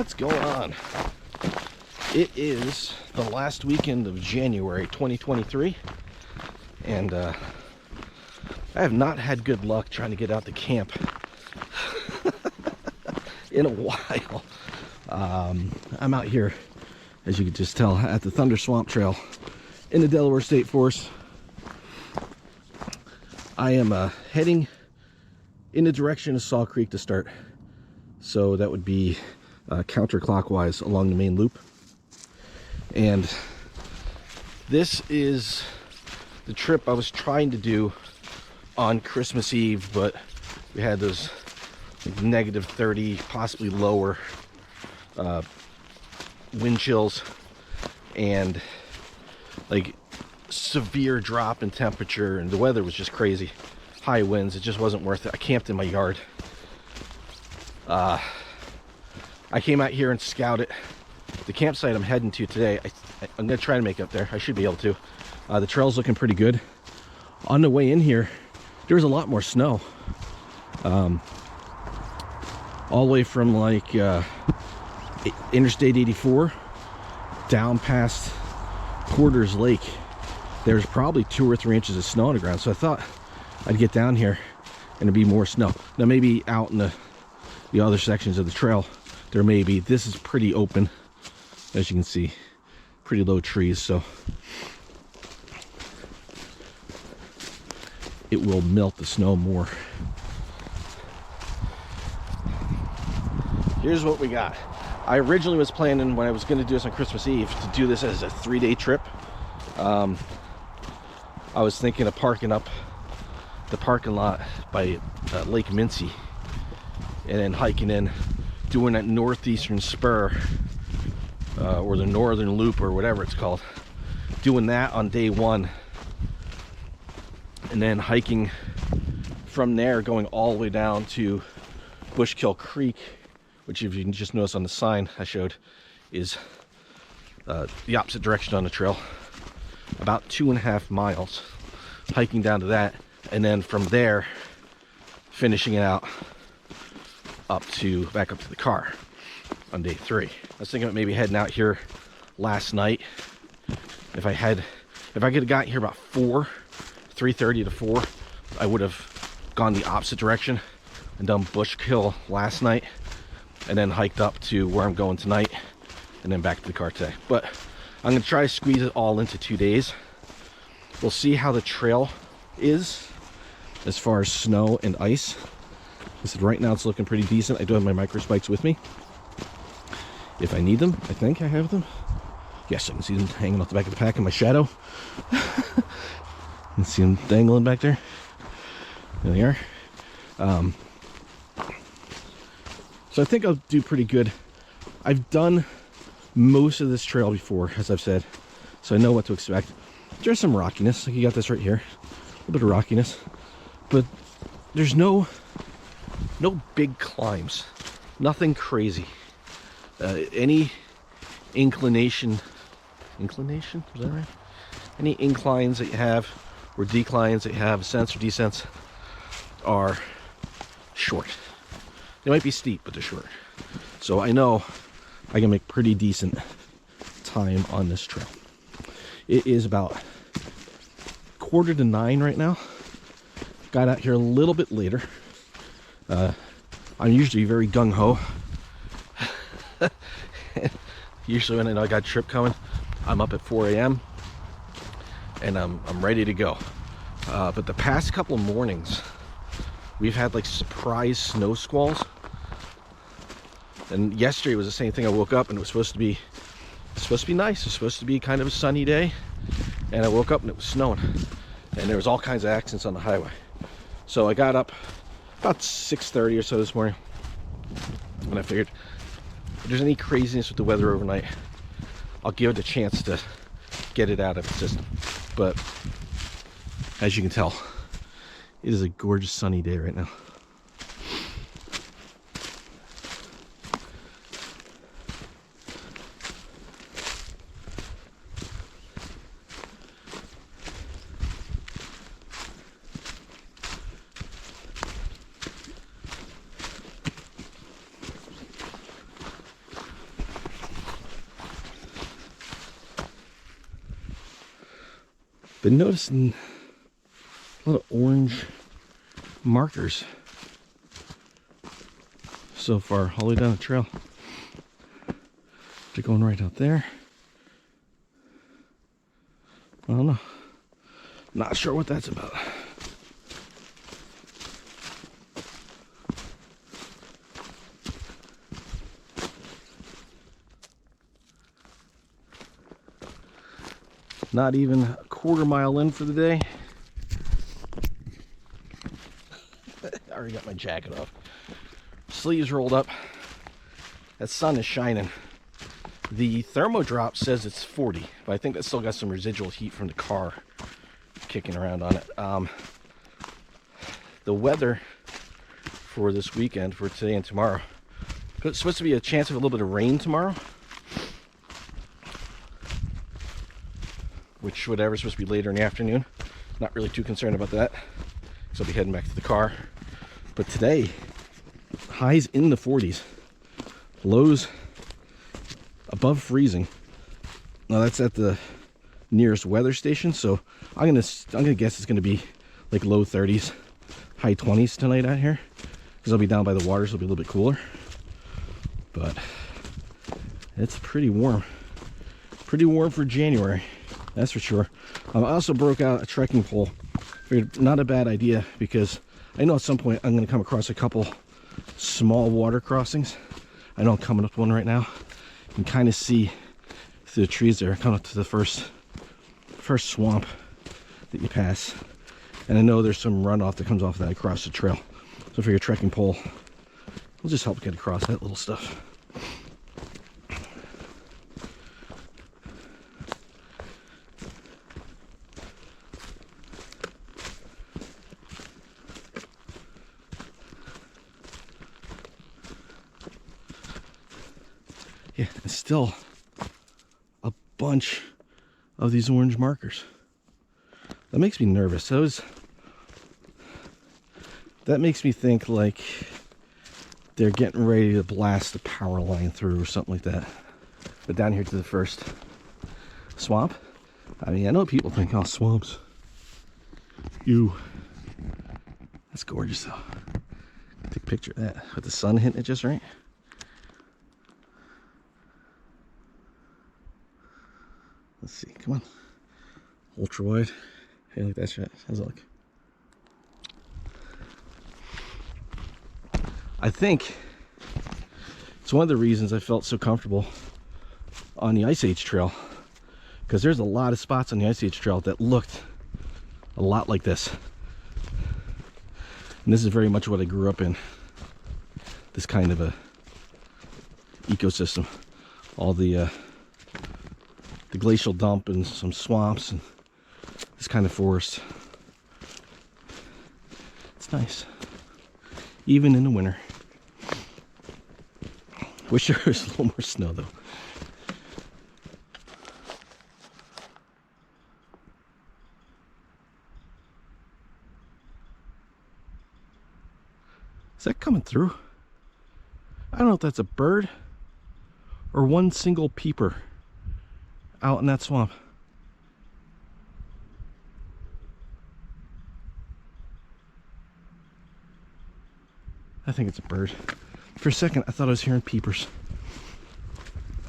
What's going on? It is the last weekend of January 2023, and I have not had good luck trying to get out to camp in a while. I'm out here, as you can just tell, at the Thunder Swamp Trail in the Delaware State Forest. I am heading in the direction of Saw Creek to start, so that would be counterclockwise along the main loop. And this is the trip I was trying to do on Christmas Eve, but we had those like negative 30, possibly lower wind chills and like severe drop in temperature, and the weather was just crazy. High winds, it just wasn't worth it. I camped in my yard. I came out here and scouted the campsite I'm heading to today. I'm gonna try to make it up there. I should be able to. The trail's looking pretty good. On the way in here, there was a lot more snow. All the way from like Interstate 84 down past Porter's Lake. There's probably 2 or 3 inches of snow on the ground. So I thought I'd get down here and there'd be more snow. Now maybe out in the other sections of the trail, there may be. This is pretty open, as you can see, pretty low trees, so it will melt the snow more. Here's what we got. I originally was planning, when I was going to do this on Christmas Eve, to do this as a 3-day trip. I was thinking of parking up the parking lot by Lake Mincy and then hiking in, doing that northeastern spur, or the northern loop, or whatever it's called, doing that on day 1, and then hiking from there, going all the way down to Bushkill Creek, which, if you can just notice on the sign I showed, is the opposite direction on the trail, about 2.5 miles, hiking down to that, and then from there finishing it out back up to the car on day 3. I was thinking about maybe heading out here last night. If I could have gotten here about 3:30 to 4, I would have gone the opposite direction and done Bushkill last night, and then hiked up to where I'm going tonight, and then back to the car today. But I'm gonna try to squeeze it all into 2 days. We'll see how the trail is as far as snow and ice. I said right now it's looking pretty decent. I do have my micro spikes with me if I need them. I think I have them. Yes, I can see them hanging off the back of the pack in my shadow. You can see them dangling back there. There they are. So I think I'll do pretty good. I've done most of this trail before, as I've said, so I know what to expect. There's some rockiness, like you got this right here, a little bit of rockiness, but there's no big climbs, nothing crazy. Any inclination, is that right? Any inclines that you have, or declines that you have, ascents or descents, are short. They might be steep, but they're short. So I know I can make pretty decent time on this trail. It is about 8:45 right now. Got out here a little bit later. I'm usually very gung-ho. Usually when I know I got a trip coming, I'm up at 4 a.m. and I'm ready to go. But the past couple of mornings, we've had like surprise snow squalls. And yesterday was the same thing. I woke up and it was supposed to be nice. It was supposed to be kind of a sunny day. And I woke up and it was snowing. And there was all kinds of accidents on the highway. So I got up about 6:30 or so this morning, and I figured if there's any craziness with the weather overnight, I'll give it a chance to get it out of its system. But as you can tell, it is a gorgeous sunny day right now. Been noticing a lot of orange markers so far, all the way down the trail. They're going right out there. I don't know. Not sure what that's about. Not even a quarter mile in for the day. I already got my jacket off. Sleeves rolled up. That sun is shining. The thermo drop says it's 40, but I think that still got some residual heat from the car kicking around on it. The weather for this weekend, for today and tomorrow, it's supposed to be a chance of a little bit of rain tomorrow, which whatever is supposed to be later in the afternoon. Not really too concerned about that, because I'll be heading back to the car. But today, highs in the 40s, lows above freezing. Now that's at the nearest weather station, so I'm gonna guess it's gonna be like low 30s, high 20s tonight out here, because I'll be down by the water, so it'll be a little bit cooler. But it's pretty warm for January, that's for sure. I also broke out a trekking pole. Figured not a bad idea, because I know at some point I'm gonna come across a couple small water crossings. I know I'm coming up one right now. You can kind of see through the trees there, coming up to the first swamp that you pass. And I know there's some runoff that comes off that across the trail. So for your trekking pole, will just help get across that little stuff. Yeah, and still a bunch of these orange markers. That makes me nervous. That makes me think like they're getting ready to blast the power line through or something like that. But down here to the first swamp, I mean, I know people think, oh, swamps. Ew. That's gorgeous though. Take a picture of that with the sun hitting it just right. Let's see, come on. Ultra wide. Hey, like that shot. How's it look? I think it's one of the reasons I felt so comfortable on the Ice Age Trail, because there's a lot of spots on the Ice Age Trail that looked a lot like this. And this is very much what I grew up in. This kind of a ecosystem. All the glacial dump and some swamps and this kind of forest. It's nice, even in the winter. Wish there was a little more snow though. Is that coming through? I don't know if that's a bird or one single peeper out in that swamp. I think it's a bird. For a second, I thought I was hearing peepers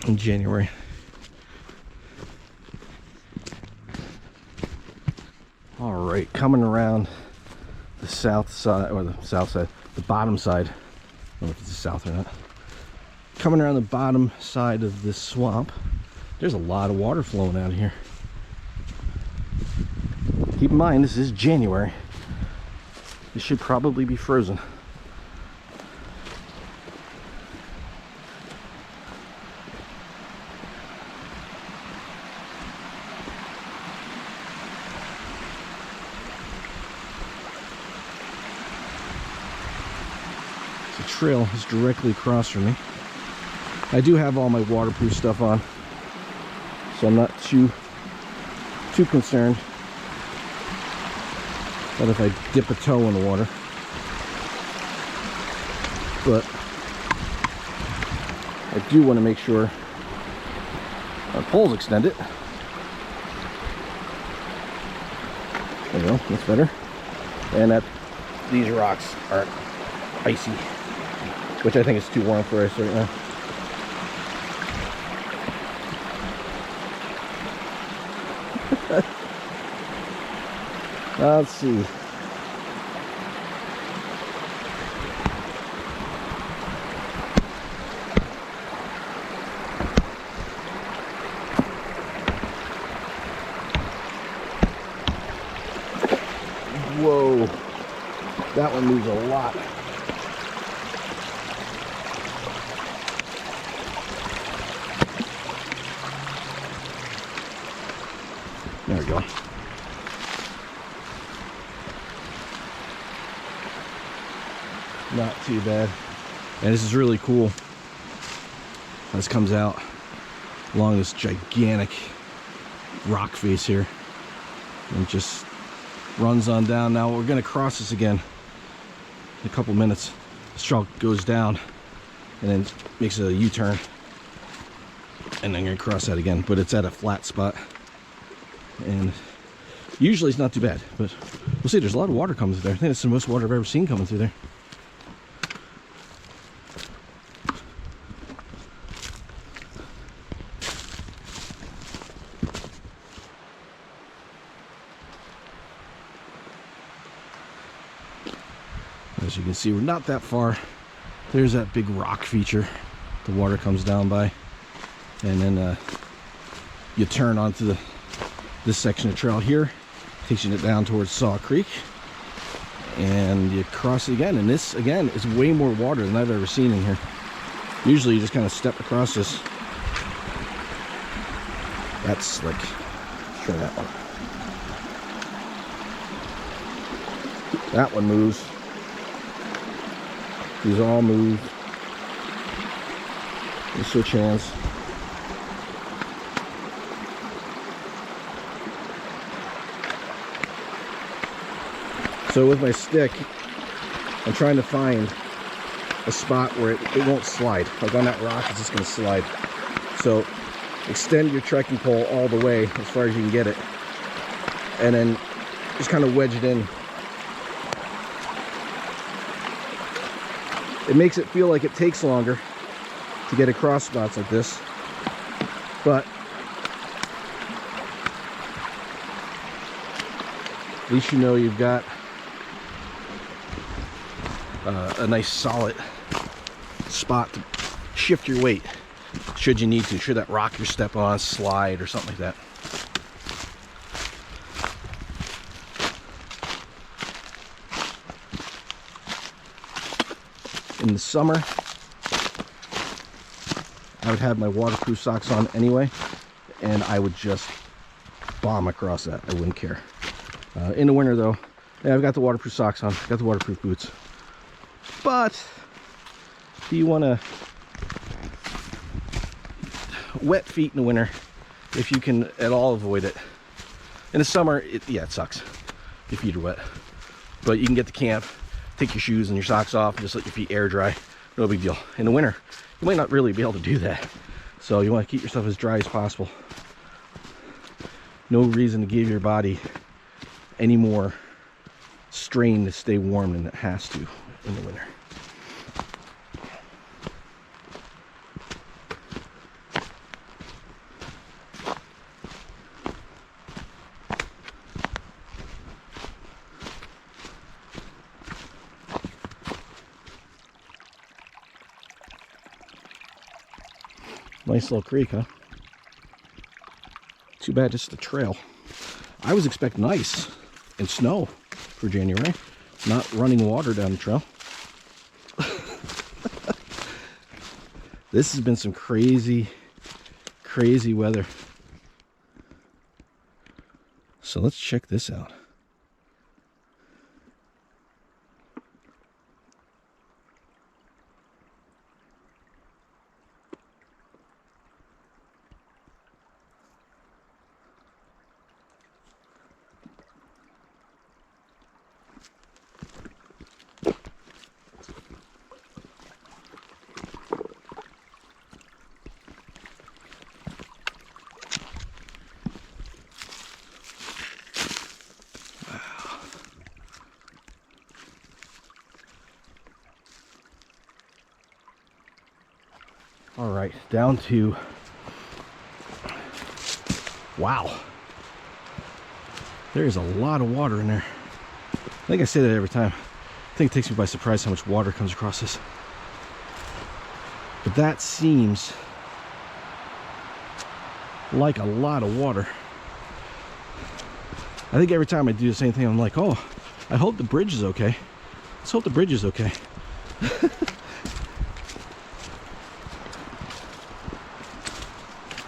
in January. All right, coming around the south side, or the south side, the bottom side. I don't know if it's the south or not. Coming around the bottom side of this swamp, there's a lot of water flowing out of here. Keep in mind, this is January. This should probably be frozen. The trail is directly across from me. I do have all my waterproof stuff on, so I'm not too concerned that if I dip a toe in the water. But I do want to make sure our pole's extended. There you go, that's better. And that these rocks aren't icy, which I think is too warm for us right now. Let's see. Whoa, that one moves a lot. There we go. Not too bad. And this is really cool. This comes out along this gigantic rock face here and just runs on down. Now we're going to cross this again in a couple minutes. This trail goes down and then makes a U-turn, and I'm going to cross that again, but it's at a flat spot, and usually it's not too bad, but we'll see. There's a lot of water coming through there. I think it's the most water I've ever seen coming through there. As you can see, we're not that far. There's that big rock feature the water comes down by, and then you turn onto this section of trail here, takes you down towards Saw Creek, and you cross it again. And this again is way more water than I've ever seen in here. Usually you just kind of step across this. That's slick. Try that one. That one moves. These all move. You switch hands. So with my stick, I'm trying to find a spot where it won't slide. Like on that rock, it's just going to slide. So extend your trekking pole all the way as far as you can get it, and then just kind of wedge it in. It makes it feel like it takes longer to get across spots like this, but at least you know you've got a nice solid spot to shift your weight should you need to, should that rock you're stepping on slide or something like that. In the summer, I would have my waterproof socks on anyway, and I would just bomb across that. I wouldn't care. In the winter though, yeah, I've got the waterproof socks on, I've got the waterproof boots. But if you want to wet feet in the winter, if you can at all avoid it. In the summer, yeah, it sucks. Your feet are wet. But you can get to camp, take your shoes and your socks off, and just let your feet air dry. No big deal. In the winter, you might not really be able to do that. So you want to keep yourself as dry as possible. No reason to give your body any more strain to stay warm than it has to in the winter. Nice little creek, huh? Too bad it's the trail. I was expecting ice and snow for January, not running water down the trail. This has been some crazy, crazy weather. So let's check this out. All right, down to, wow. There's a lot of water in there. I think I say that every time. I think it takes me by surprise how much water comes across this. But that seems like a lot of water. I think every time I do the same thing, I'm like, oh, I hope the bridge is okay. Let's hope the bridge is okay.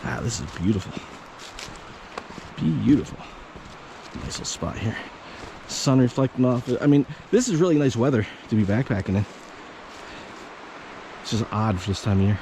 Ah, this is beautiful. Beautiful. Nice little spot here. Sun reflecting off it. I mean, this is really nice weather to be backpacking in. It's just odd for this time of year.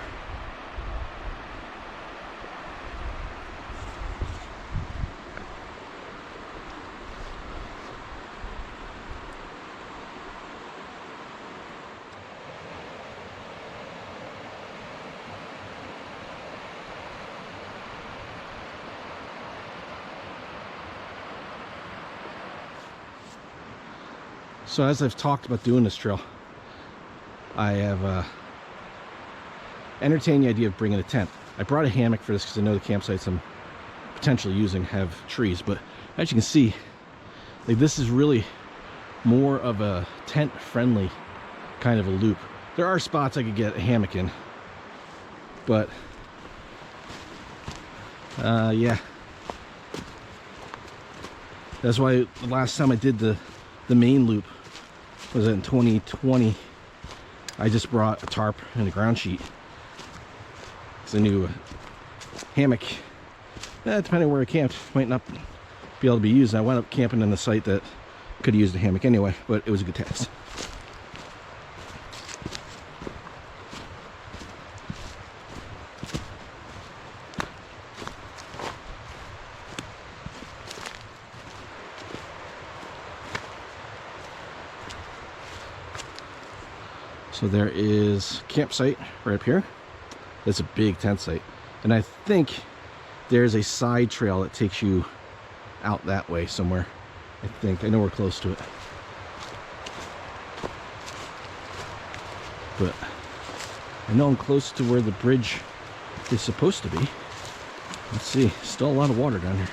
So as I've talked about doing this trail, I have entertained the idea of bringing a tent. I brought a hammock for this because I know the campsites I'm potentially using have trees, but as you can see, like, this is really more of a tent friendly kind of a loop. There are spots I could get a hammock in, but yeah, that's why the last time I did the main loop was in 2020. I just brought a tarp and a ground sheet because I knew a hammock, depending on where I camped, might not be able to be used. I wound up camping in the site that could have used a hammock anyway, but it was a good test. So there is a campsite right up here. That's a big tent site. And I think there's a side trail that takes you out that way somewhere. I think. I know we're close to it. But I know I'm close to where the bridge is supposed to be. Let's see. Still a lot of water down here.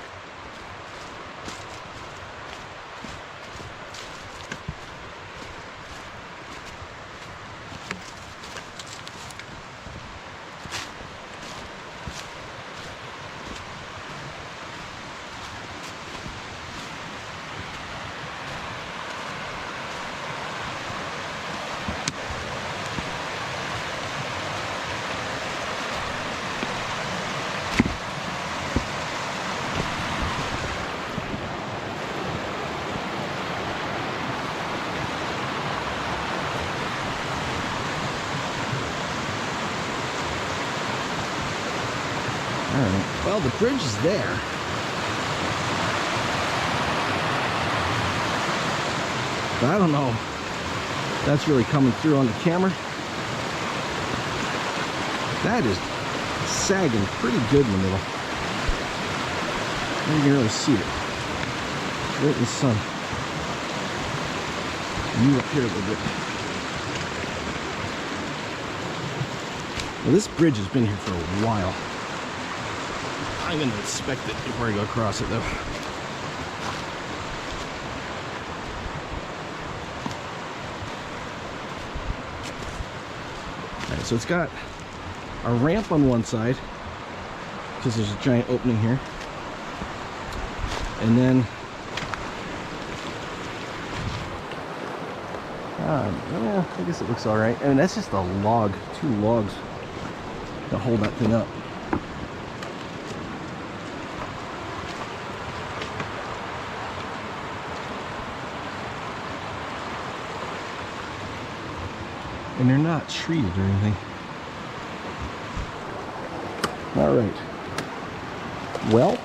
Alright, well, the bridge is there. But I don't know if that's really coming through on the camera. That is sagging pretty good in the middle. You can really see it. Right in the sun. Move up here a little bit. Well, this bridge has been here for a while. I'm going to inspect it before I go across it, though. Alright, so it's got a ramp on one side, because there's a giant opening here. And then, yeah, I guess it looks alright. I mean, that's just a log, 2 logs to hold that thing up. And they're not treated or anything. All right. Well,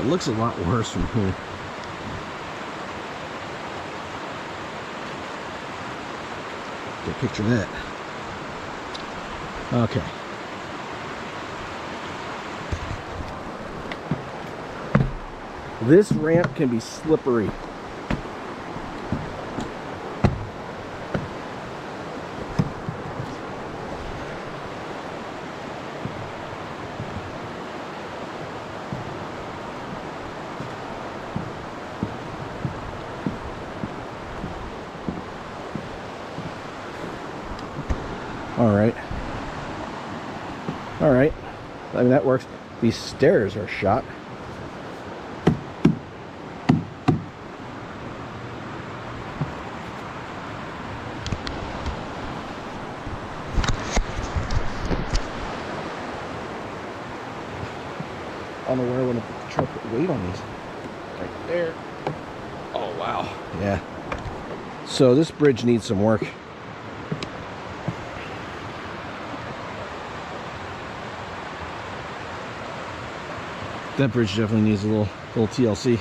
it looks a lot worse from here. Okay, picture that. Okay. This ramp can be slippery. All right, I mean, that works. These stairs are shot. I don't know where I want to put the truck weight on these. Right there. Oh, wow. Yeah. So this bridge needs some work. That bridge definitely needs a little TLC.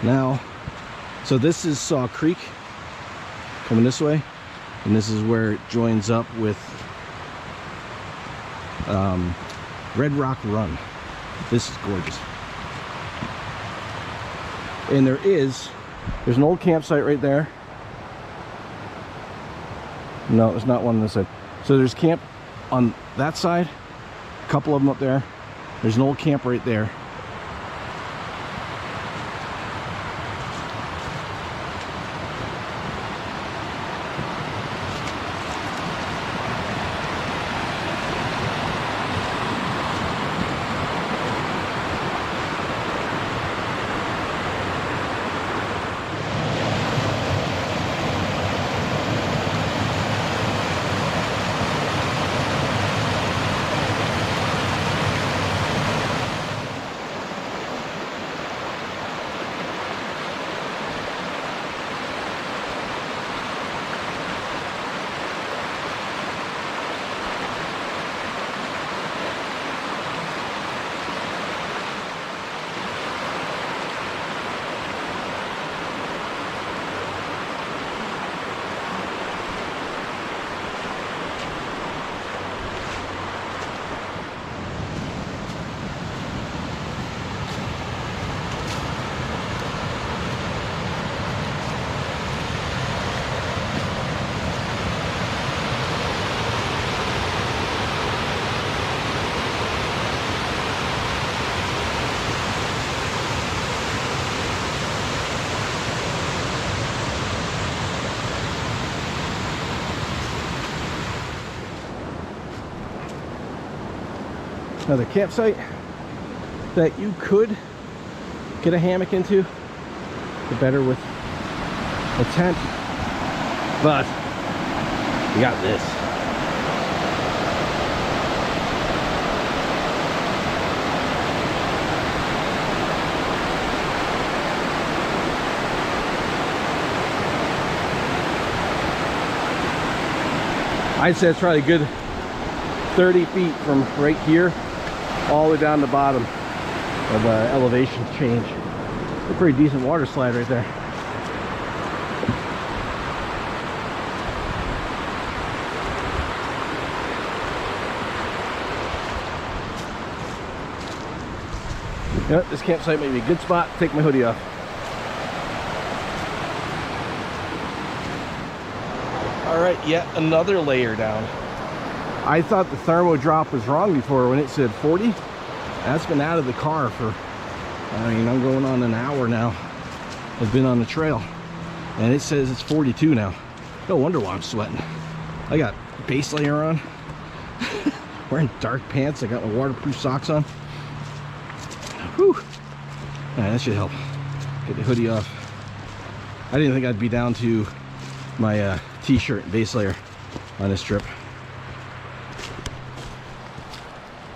Now, so this is Saw Creek coming this way, and this is where it joins up with Red Rock Run. This is gorgeous. And there's an old campsite right there. No, there's not one on this side. So there's camp on that side, a couple of them up there. There's an old camp right there. Another campsite that you could get a hammock into, the better with a tent, but you got this. I'd say it's probably a good 30 feet from right here all the way down the bottom of elevation change. A pretty decent water slide right there. You know, this campsite may be a good spot to take my hoodie off. All right, yet another layer down. I thought the thermo drop was wrong before when it said 40. That's been out of the car for, I mean, I'm going on an hour now. I've been on the trail and it says it's 42 now. No wonder why I'm sweating. I got base layer on, wearing dark pants. I got my waterproof socks on. Whew. All right, that should help. Get the hoodie off. I didn't think I'd be down to my t-shirt and base layer on this trip.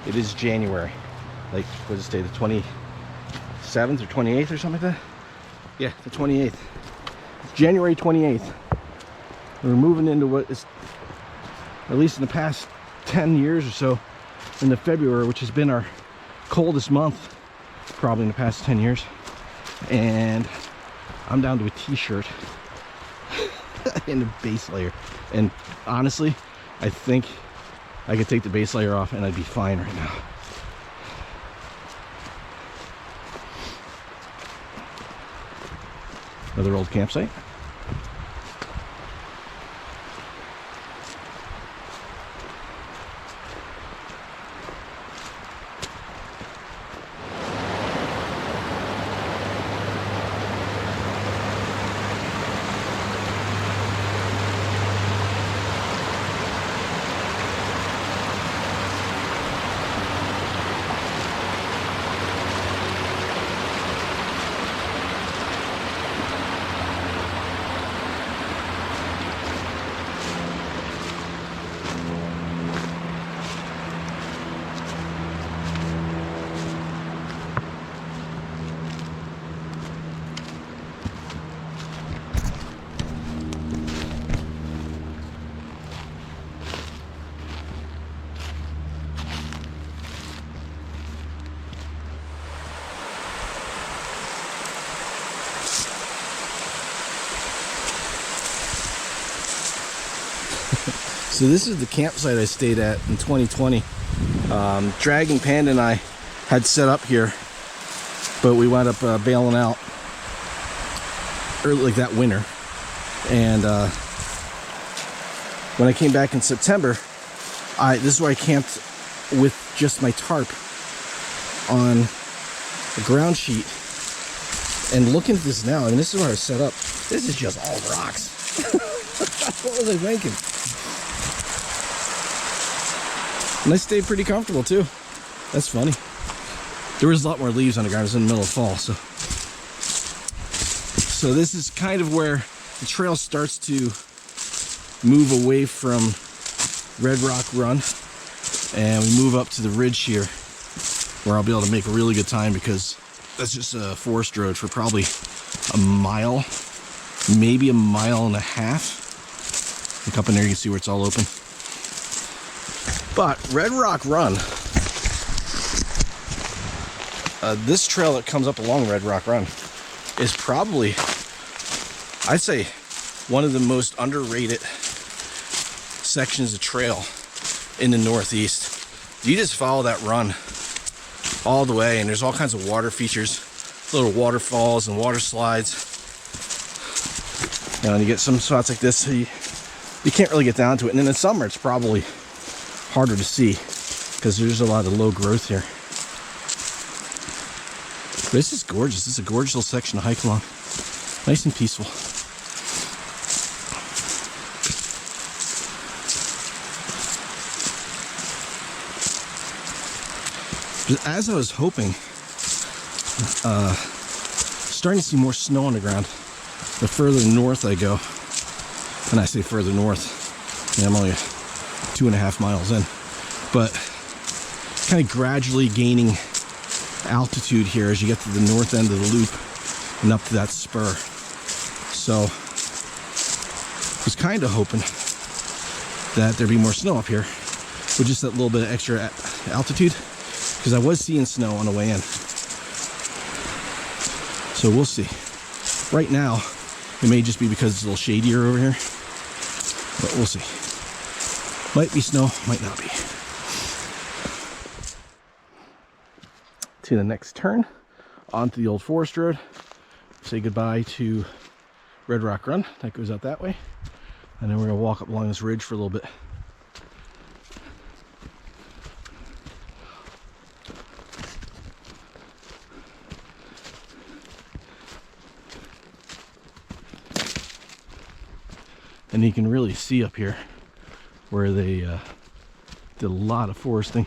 It is January, like, what does it say, the 27th or 28th or something like that? Yeah, the 28th. It's January 28th. We're moving into what is, at least in the past 10 years or so, into February, which has been our coldest month, probably in the past 10 years. And I'm down to a t-shirt and a base layer. And honestly, I think I could take the base layer off and I'd be fine right now. Another old campsite. So this is the campsite I stayed at in 2020. Dragging Panda and I had set up here, but we wound up bailing out early, like that winter. And when I came back in September, this is where I camped with just my tarp on the ground sheet. And looking at this now, I mean, this is where I was set up. This is just all rocks. What was I thinking? And I stayed pretty comfortable too. That's funny. There was a lot more leaves on the ground. It was in the middle of fall, so this is kind of where the trail starts to move away from Red Rock Run, and we move up to the ridge here, where I'll be able to make a really good time, because that's just a forest road for probably a mile, maybe a mile and a half. Look up in there, you can see where it's all open. But Red Rock Run, this trail that comes up along Red Rock Run is probably, I'd say, one of the most underrated sections of trail in the Northeast. You just follow that run all the way, and there's all kinds of water features, little waterfalls and water slides. You know, and you get some spots like this, so you can't really get down to it. And in the summer, it's probably harder to see because there's a lot of low growth here. But this is gorgeous. This is a gorgeous little section to hike along. Nice and peaceful. As I was hoping, starting to see more snow on the ground the further north I go. And I say further north, and I'm only 2.5 miles in, but kind of gradually gaining altitude here as you get to the north end of the loop and up to that spur. So I was kind of hoping that there'd be more snow up here with just that little bit of extra altitude, because I was seeing snow on the way in. So we'll see. Right now, it may just be because it's a little shadier over here, but we'll see. Might be snow, might not be. To the next turn, onto the old forest road. Say goodbye to Red Rock Run. That goes out that way. And then we're gonna walk up along this ridge for a little bit. And you can really see up here where they did a lot of foresting.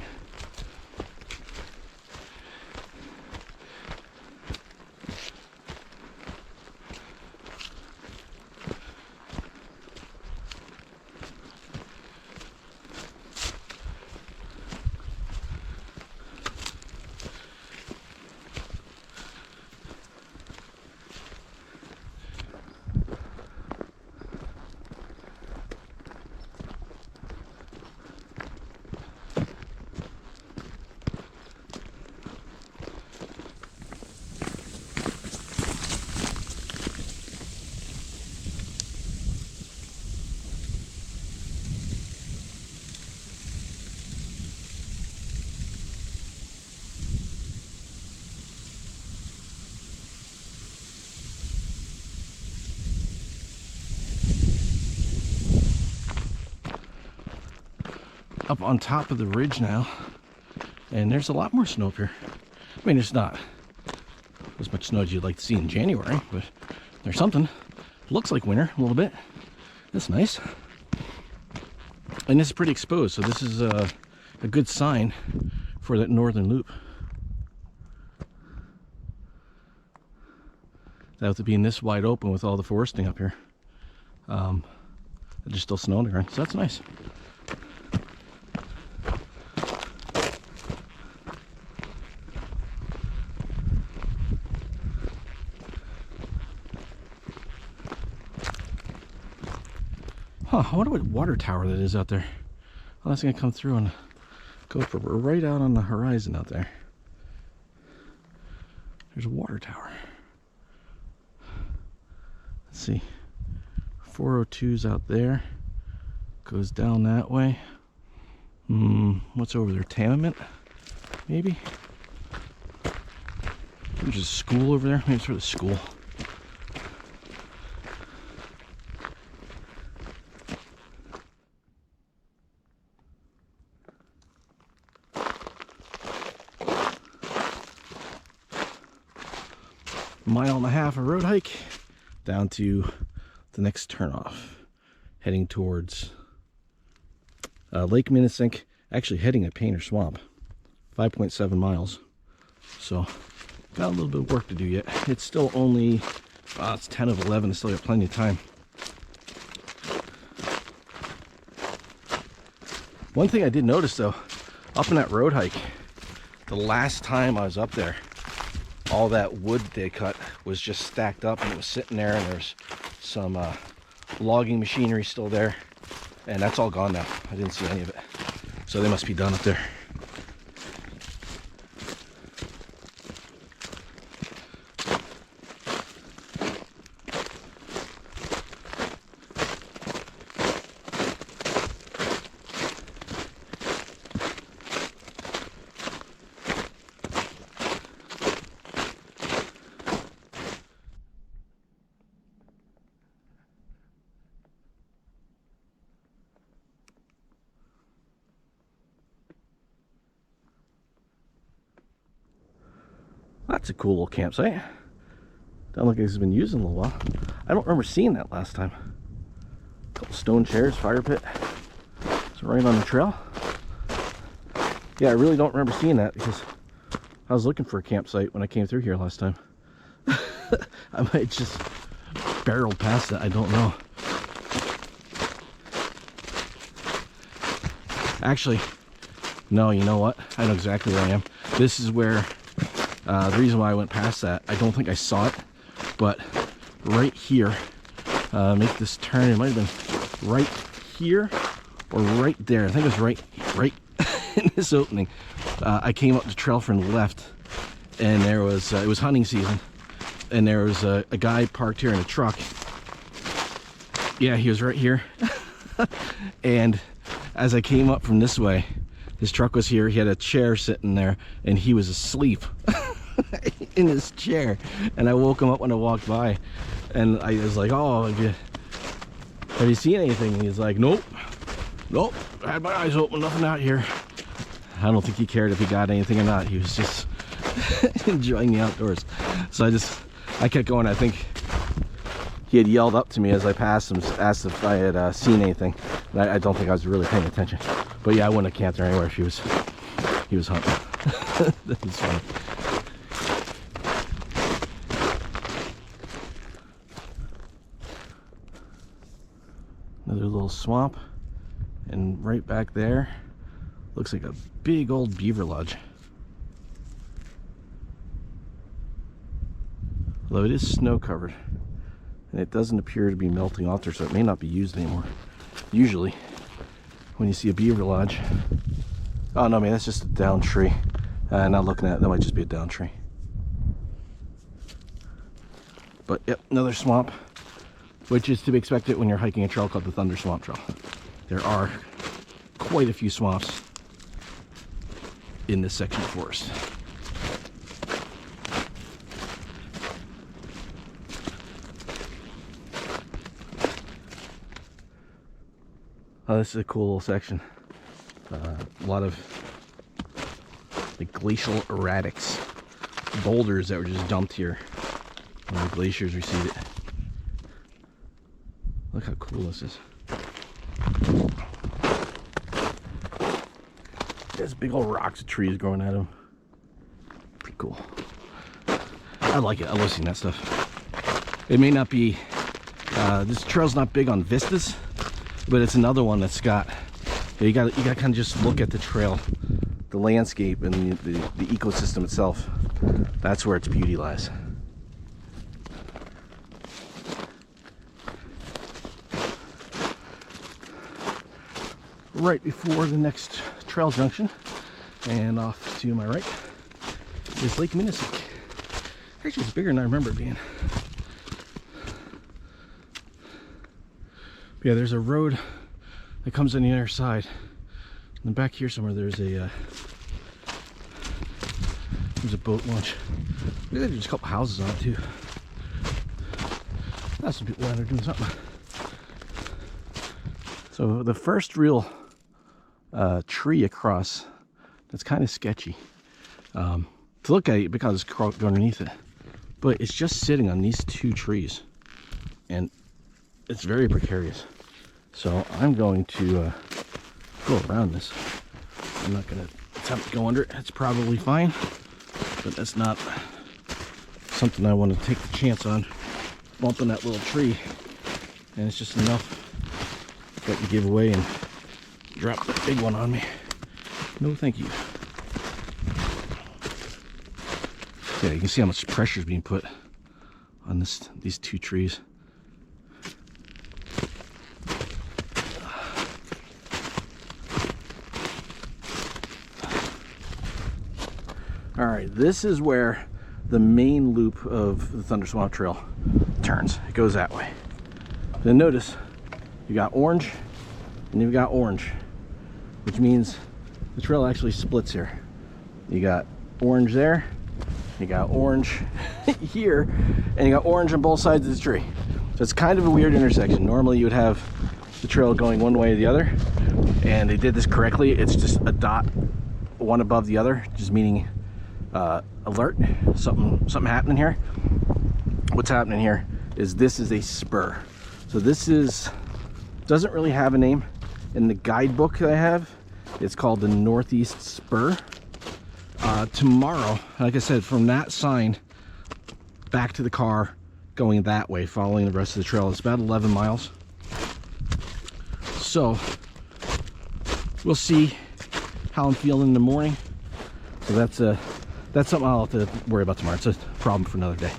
up on top of the ridge now, and there's a lot more snow up here. I mean, it's not as much snow as you'd like to see in January, but there's something. Looks like winter a little bit. That's nice. And this is pretty exposed, so this is a good sign for that northern loop. Without it being this wide open with all the foresting up here, there's still snow on the ground, so that's nice. Huh, I wonder what water tower that is out there. Oh, that's gonna come through and go for right out on the horizon out there. There's a water tower. Let's see. 402's out there. Goes down that way. What's over there? Tenement? Maybe? There's a school over there. Maybe it's for the school. Mile and a half of road hike down to the next turnoff, heading towards Lake Minnesink, actually heading at Painter Swamp, 5.7 miles. So got a little bit of work to do yet. It's still only it's 10 of 11. I still got plenty of time. One thing I did notice though, up in that road hike, the last time I was up there, all that wood they cut was just stacked up and it was sitting there, and there's some logging machinery still there, and that's all gone now. I didn't see any of it, so they must be done up there. That's a cool little campsite. Doesn't look like it's been used in a little while. I don't remember seeing that last time. A couple stone chairs, fire pit. It's right on the trail. Yeah, I really don't remember seeing that because I was looking for a campsite when I came through here last time. I might just barreled past it, I don't know. Actually, no, you know what? I know exactly where I am. This is where the reason why I went past that, I don't think I saw it, but right here, make this turn, it might have been right here or right there. I think it was right in this opening. I came up the trail from the left, and there was, it was hunting season, and there was a guy parked here in a truck. Yeah, he was right here. And as I came up from this way, his truck was here, he had a chair sitting there, and he was asleep in his chair. And I woke him up when I walked by, and I was like, oh, have you seen anything? And he's like, nope, I had my eyes open, nothing out here. I don't think he cared if he got anything or not. He was just enjoying the outdoors. So I kept going. I think he had yelled up to me as I passed him, asked if I had seen anything. And I don't think I was really paying attention. But yeah, I wouldn't have camped there anywhere if he was hunting. That was funny. Another little swamp, and right back there looks like a big old beaver lodge. Although it is snow covered, and it doesn't appear to be melting off there, so it may not be used anymore. Usually when you see a beaver lodge, oh no, man, that's just a down tree. Not looking at it, that might just be a down tree. But yep, another swamp, which is to be expected when you're hiking a trail called the Thunder Swamp Trail. There are quite a few swamps in this section of forest. Oh, this is a cool little section. A lot of like glacial erratics, boulders that were just dumped here when the glaciers receded. Look how cool this is. There's big old rocks and trees growing out of them. Pretty cool. I like it. I love seeing that stuff. It may not be, this trail's not big on vistas, but it's another one that's got, you got to kind of just look at the trail, the landscape, and the ecosystem itself. That's where its beauty lies. Right before the next trail junction, and off to my right is Lake Minnesink. Actually, it's bigger than I remember it being. But yeah, there's a road that comes on the other side. And back here somewhere, there's a boat launch. There's a couple houses on it too. That's some people out there doing something. So the first real tree across that's kind of sketchy to look at it because it's crawled underneath it, but it's just sitting on these two trees and it's very precarious. So I'm going to go around this. I'm not going to attempt to go under it. It's probably fine, but that's not something I want to take the chance on, bumping that little tree, and it's just enough that you give away and drop the big one on me. No thank you. Yeah, you can see how much pressure is being put on these two trees. All right, this is where the main loop of the Thunder Swamp Trail turns. It goes that way. Then notice you got orange and you've got orange, which means the trail actually splits here. You got orange there, you got orange here, and you got orange on both sides of the tree. So it's kind of a weird intersection. Normally you would have the trail going one way or the other, and they did this correctly. It's just a dot, one above the other, just meaning alert, something happening here. What's happening here is this is a spur. So this doesn't really have a name. In the guidebook that I have, it's called the Northeast Spur. Tomorrow, like I said, from that sign back to the car, going that way, following the rest of the trail, it's about 11 miles. So we'll see how I'm feeling in the morning. So that's something I'll have to worry about tomorrow. It's a problem for another day.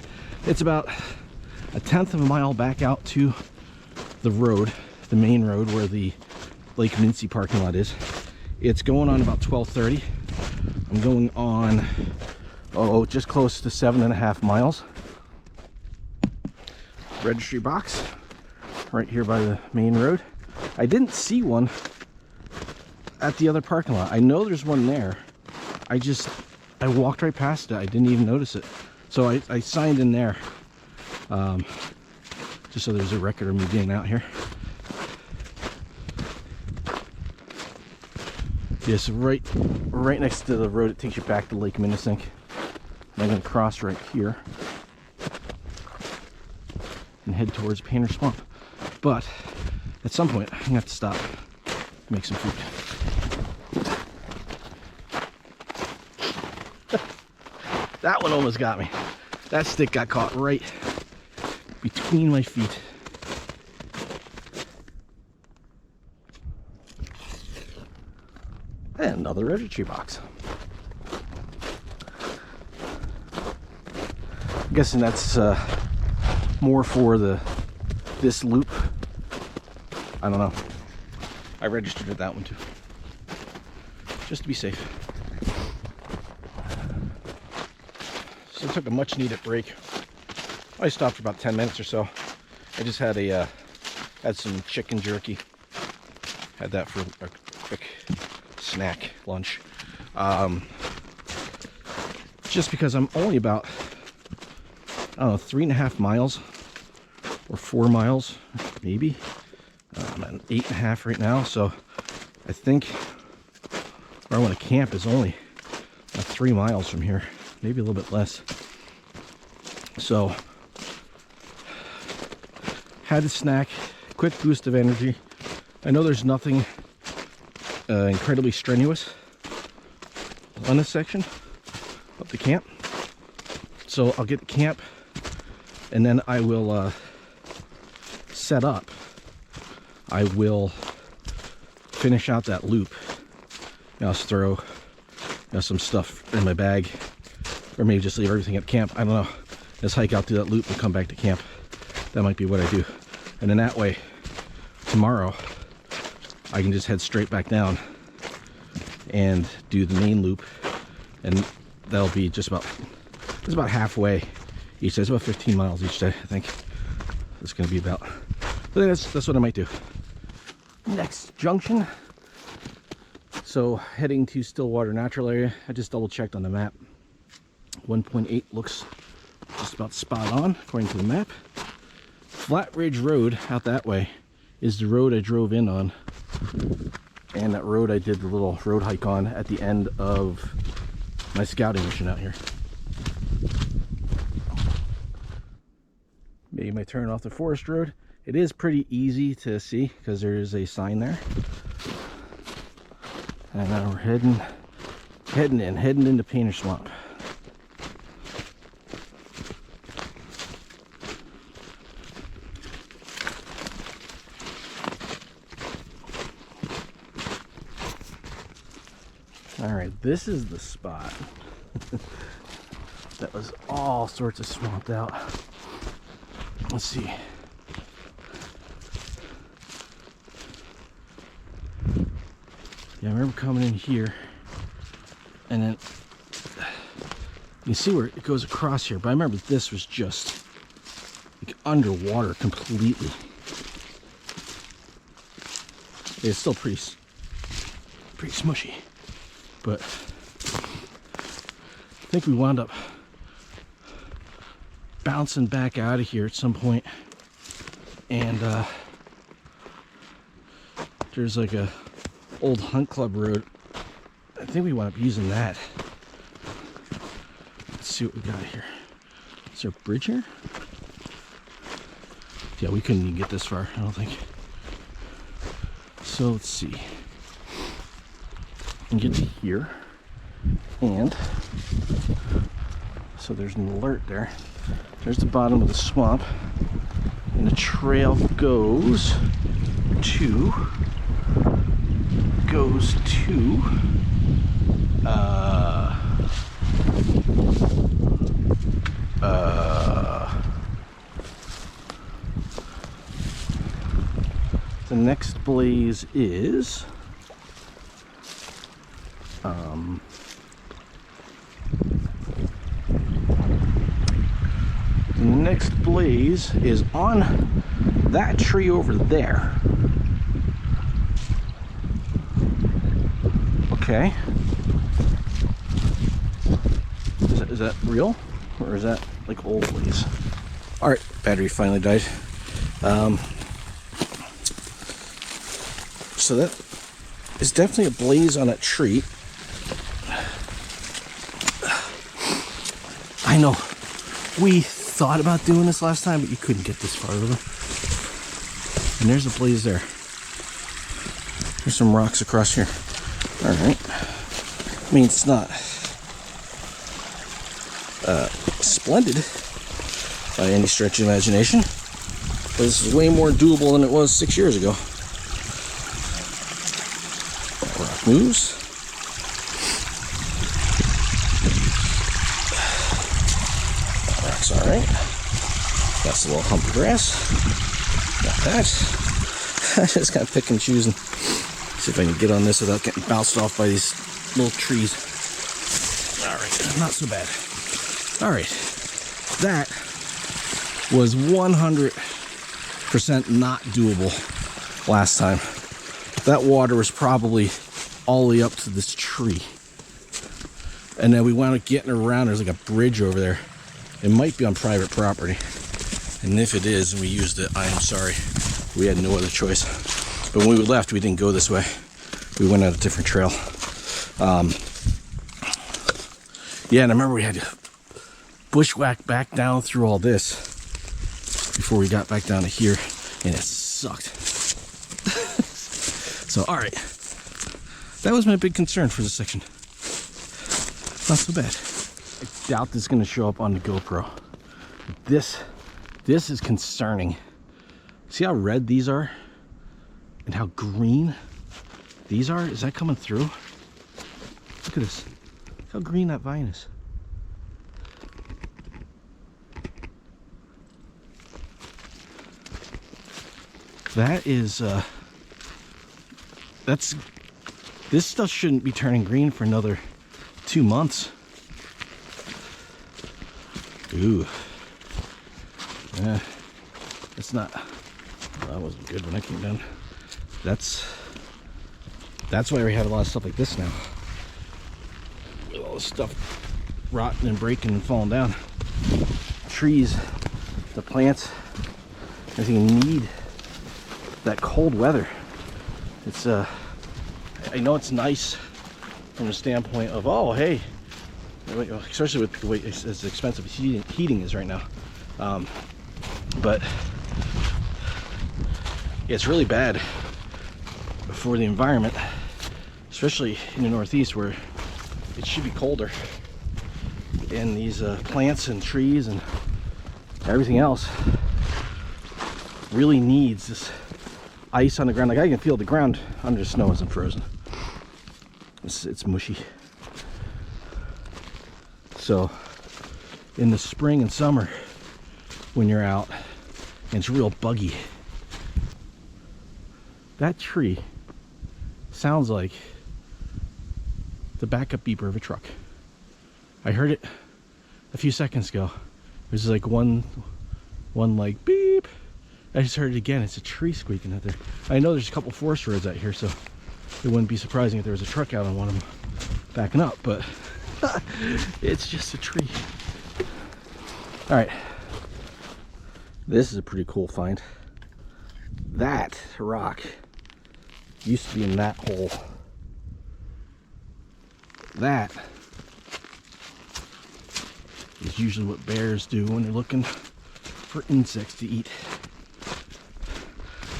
It's about a 1/10 of a mile back out to the road, the main road where the Lake Minnesink parking lot is. It's going on about 12:30. I'm going on, just close to 7.5 miles. Registry box right here by the main road. I didn't see one at the other parking lot. I know there's one there. I walked right past it. I didn't even notice it. So I signed in there, just so there's a record of me being out here. Yes, right next to the road, it takes you back to Lake Minnesink. I'm going to cross right here and head towards Painter Swamp. But at some point, I'm going to have to stop, make some food. That one almost got me. That stick got caught right between my feet. And another registry box. I'm guessing that's more for this loop. I don't know. I registered at that one too, just to be safe. So I took a much needed break. I stopped for about 10 minutes or so. I just had had some chicken jerky. Had that for a quick snack lunch. Just because I'm only about, I don't know, 3.5 miles or 4 miles maybe. I'm at 8.5 right now, so I think where I want to camp is only 3 miles from here, maybe a little bit less. So, had a snack, quick boost of energy. I know there's nothing incredibly strenuous on this section of the camp. So I'll get to camp and then I will set up. I will finish out that loop. I'll just throw some stuff in my bag, or maybe just leave everything at camp. I don't know. Just hike out through that loop and come back to camp. That might be what I do. And then that way, tomorrow, I can just head straight back down and do the main loop, and that'll be just about, it's about halfway each day. It's about 15 miles each day, I think it's going to be about. But that's what I might do. Next junction. So heading to Stillwater Natural Area. I just double checked on the map. 1.8 looks just about spot on according to the map. Flat Ridge Road out that way is the road I drove in on, and that road I did the little road hike on at the end of my scouting mission out here. Made my turn off the forest road. It is pretty easy to see because there is a sign there. And now we're heading into Painter Swamp. Alright, this is the spot that was all sorts of swamped out. Let's see. Yeah, I remember coming in here, and then you see where it goes across here, but I remember this was just like underwater completely. It's still pretty smushy, but I think we wound up bouncing back out of here at some point, and there's like a old hunt club road. I think we wound up using that. Let's see what we got here. Is there a bridge here? Yeah, we couldn't even get this far, I don't think. So let's see. And get to here, and so there's an alert there. There's the bottom of the swamp, and the trail goes to the next blaze is on that tree over there. Okay. Is that real? Or is that like old blaze? Alright, battery finally died. So that is definitely a blaze on that tree. I know we thought about doing this last time, but you couldn't get this far over. And there's a blaze there. There's some rocks across here. Alright. I mean, it's not splendid by any stretch of imagination, but this is way more doable than it was 6 years ago. That rock moves. That rock's alright. That's a little hump of grass. Got that. I just kind of pick and choose and see if I can get on this without getting bounced off by these little trees. Alright, not so bad. Alright, that was 100% not doable last time. That water was probably all the way up to this tree. And then we wound up getting around. There's like a bridge over there. It might be on private property. And if it is and we used it, I am sorry. We had no other choice. But when we left, we didn't go this way. We went on a different trail. Yeah, and I remember we had to bushwhack back down through all this before we got back down to here, and it sucked. So, all right, that was my big concern for this section. Not so bad. I doubt this is going to show up on the GoPro. This is concerning. See how red these are and how green these are? Is that coming through? Look at this. Look how green that vine is. That is this stuff shouldn't be turning green for another 2 months. Ooh. Yeah. It's not, that wasn't good when I came down. That's why we have a lot of stuff like this now. With all this stuff rotting and breaking and falling down. Trees, the plants, everything need that cold weather. It's I know it's nice from the standpoint of, oh hey, especially with the way as expensive heating is right now, but it's really bad for the environment, especially in the Northeast where it should be colder, and these plants and trees and everything else really needs this ice on the ground. Like, I can feel the ground under the snow isn't frozen. It's mushy. So in the spring and summer when you're out and it's real buggy, that tree sounds like the backup beeper of a truck. I heard it a few seconds ago. There's like one like beep. I just heard it again. It's a tree squeaking out there. I know there's a couple forest roads out here, so it wouldn't be surprising if there was a truck out on one of them backing up, but it's just a tree. All right, this is a pretty cool find. That rock used to be in that hole. That is usually what bears do when they're looking for insects to eat.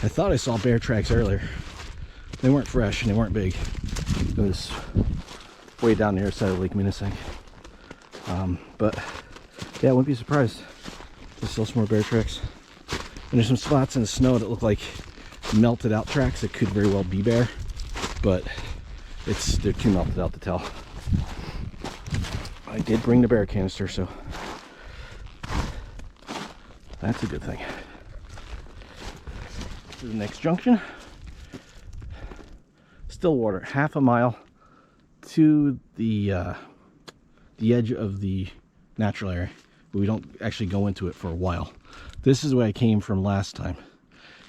I thought I saw bear tracks earlier. They weren't fresh and they weren't big. It was way down the other side of Lake Minisink. But yeah, I wouldn't be surprised. There's still some more bear tracks. And there's some spots in the snow that look like melted out tracks that could very well be bear, but they're too melted out to tell. I did bring the bear canister, so that's a good thing. To the next junction. Stillwater, half a mile to the edge of the natural area, but we don't actually go into it for a while. This is where I came from last time,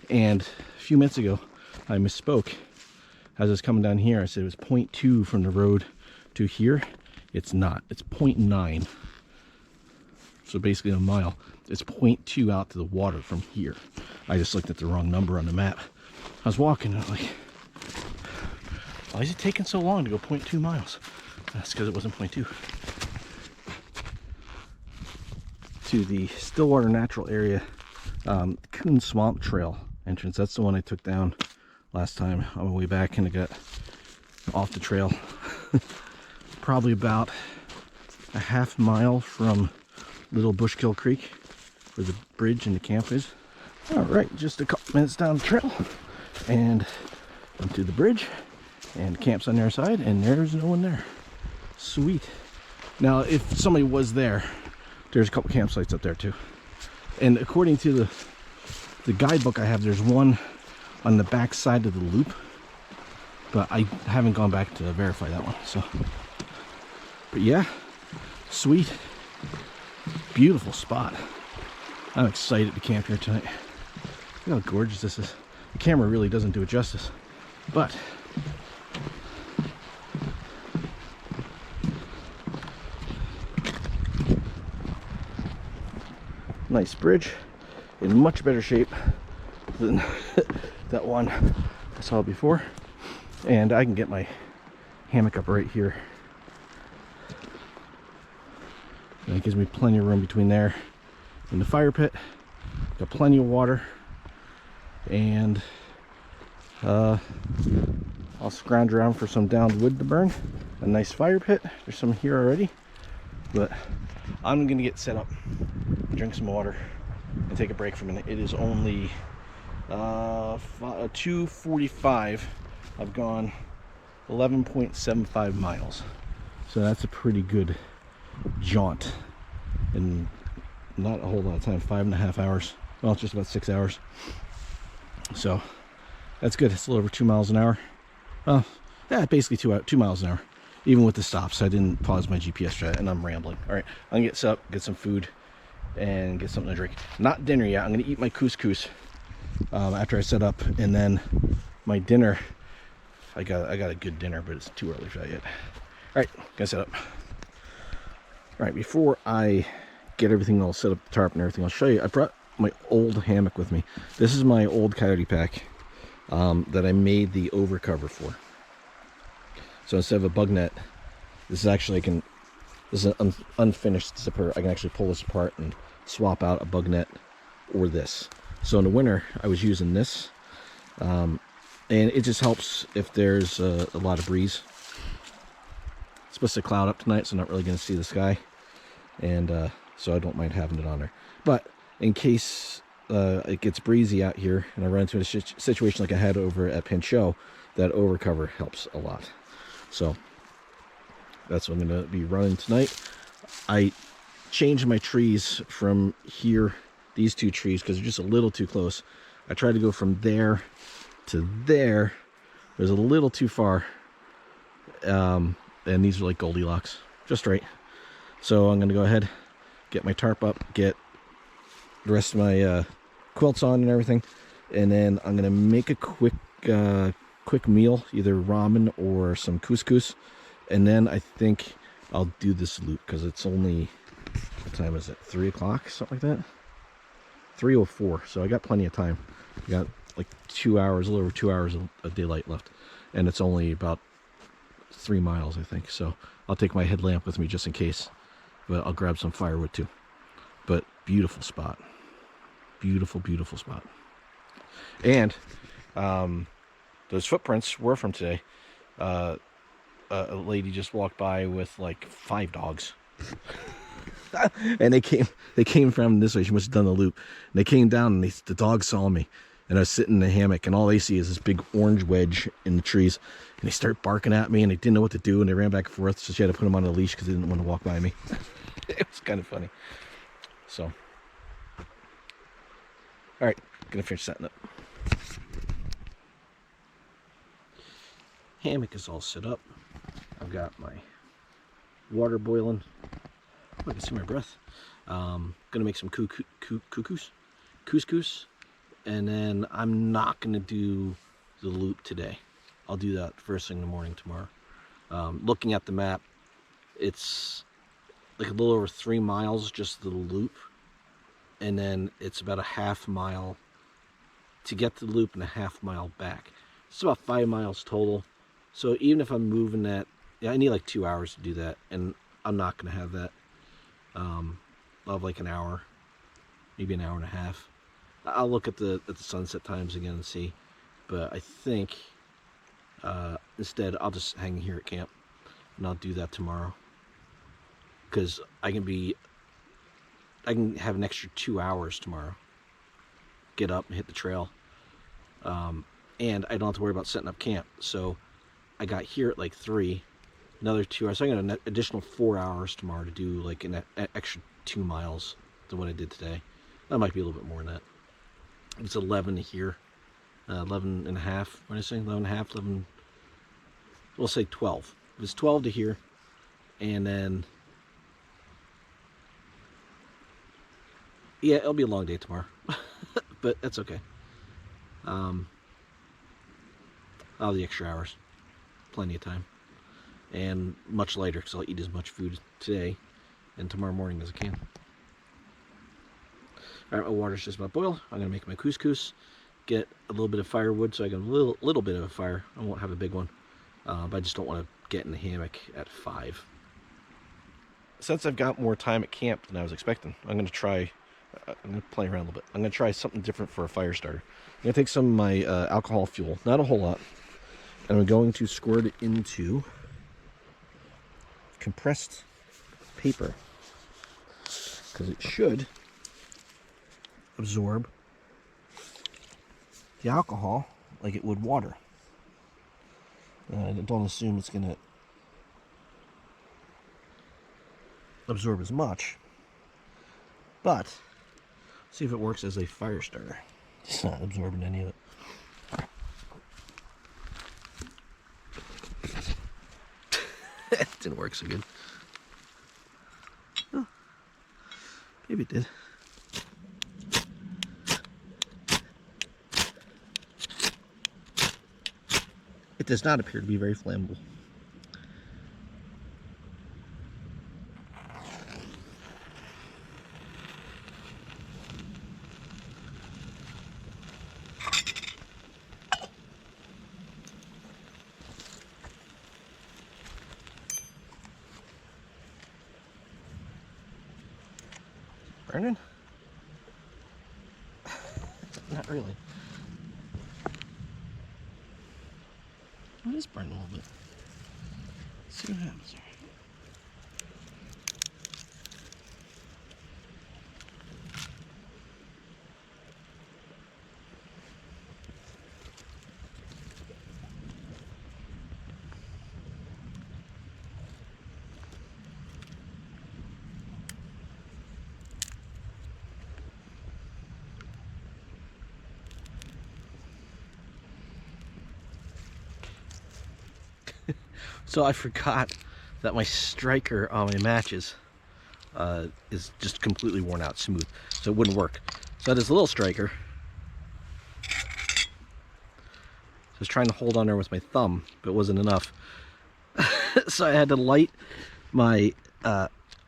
and a few minutes ago I misspoke. As I was coming down here, I said it was 0.2 from the road to here. It's not. It's 0.9. So basically a mile. It's 0.2 out to the water from here. I just looked at the wrong number on the map. I was walking and I'm like, why is it taking so long to go 0.2 miles? That's because it wasn't 0.2. To the Stillwater Natural Area Coon Swamp Trail entrance. That's the one I took down last time on my way back, and I got off the trail. Probably about a half mile from Little Bushkill Creek, where the bridge and the camp is. All right, just a couple minutes down the trail and into the bridge, and camp's on their side, and there's no one there. Sweet. Now, if somebody was there, there's a couple campsites up there too. And according to the guidebook I have, there's one on the back side of the loop, but I haven't gone back to verify that one. So, but yeah, sweet, beautiful spot. I'm excited to camp here tonight. Look how gorgeous this is. The camera really doesn't do it justice, but nice bridge, in much better shape than that one I saw before, and I can get my hammock up right here. And it gives me plenty of room between there and the fire pit. Got plenty of water. And I'll scrounge around for some downed wood to burn. A nice fire pit. There's some here already. But I'm going to get set up, drink some water, and take a break for a minute. It is only 2:45. I've gone 11.75 miles. So that's a pretty good jaunt in not a whole lot of time, 5.5 hours. Well, it's just about 6 hours. So that's good. It's a little over 2 miles an hour. Well, yeah, basically 2 miles an hour, even with the stops. I didn't pause my GPS yet, and I'm rambling. All right, I'm gonna get set up, get some food, and get something to drink. Not dinner yet. I'm gonna eat my couscous after I set up, and then my dinner. I got a good dinner, but it's too early for that yet. All right, gonna set up. All right, before I get everything all set up, the tarp and everything, I'll show you. I brought my old hammock with me. This is my old coyote pack that I made the overcover for. So instead of a bug net, this is actually this is an unfinished zipper. I can actually pull this apart and swap out a bug net or this. So in the winter, I was using this, and it just helps if there's a lot of breeze. It's supposed to cloud up tonight, so I'm not really going to see the sky, and so I don't mind having it on there. But in case it gets breezy out here and I run into a situation like I had over at Pinchot, that overcover helps a lot. So that's what I'm going to be running tonight. I changed my trees from here, these two trees, because they're just a little too close. I tried to go from there to there. It was a little too far. And these are like Goldilocks, just right. So I'm going to go ahead, get my tarp up, get the rest of my quilts on and everything, and then I'm going to make a quick meal, either ramen or some couscous, and then I think I'll do this loop because it's only, what time is it, 3 o'clock, something like that? 3:04, so I got plenty of time. I got like 2 hours, a little over 2 hours of daylight left, and it's only about 3 miles, I think. So I'll take my headlamp with me just in case, but I'll grab some firewood too. But beautiful spot, beautiful spot. And those footprints were from today. A lady just walked by with like 5 dogs. And they came from this way. She must have done the loop, and they came down, and the dogs saw me, and I was sitting in the hammock, and all they see is this big orange wedge in the trees, and they start barking at me, and they didn't know what to do, and they ran back and forth, so she had to put them on a leash because they didn't want to walk by me. It was kind of funny. So all right, gonna finish setting up. Hammock is all set up. I've got my water boiling. Oh, I can see my breath. Gonna make some couscous, and then I'm not gonna do the loop today. I'll do that first thing in the morning tomorrow. Looking at the map, it's like a little over 3 miles just the loop, and then it's about a half mile to get to the loop and a half mile back. It's about 5 miles total. So even if I'm moving that, yeah, I need like 2 hours to do that, and I'm not gonna have that. I'll have like an hour, maybe an hour and a half. I'll look at the sunset times again and see, but I think instead I'll just hang here at camp, and I'll do that tomorrow, because I can have an extra 2 hours tomorrow. Get up and hit the trail, and I don't have to worry about setting up camp. So I got here at like 3. Another 2 hours. So I got an additional 4 hours tomorrow to do like an extra 2 miles than what I did today. That might be a little bit more than that. It's 11 here, 11 and a half. What did I say? 11 and a half, 11. We'll say 12. It's 12 to here, and then yeah, it'll be a long day tomorrow, but that's okay. I'll have the extra hours, plenty of time. And much lighter, because I'll eat as much food today and tomorrow morning as I can. All right, my water's just about boiled. I'm gonna make my couscous, get a little bit of firewood so I got a little bit of a fire. I won't have a big one, but I just don't want to get in the hammock at 5. Since I've got more time at camp than I was expecting, I'm going to play around a little bit. I'm going to try something different for a fire starter. I'm going to take some of my alcohol fuel, not a whole lot, and I'm going to squirt it into compressed paper, because it should absorb the alcohol like it would water. I don't assume it's going to absorb as much, but see if it works as a fire starter. It's not absorbing any of it. It didn't work so good. Oh, maybe it did. It does not appear to be very flammable. Burning? Not really. It is burning a little bit. Let's see what happens here. So I forgot that my striker on my matches is just completely worn out, smooth, so it wouldn't work. So I had this little striker. I was trying to hold on there with my thumb, but it wasn't enough. So I had to light my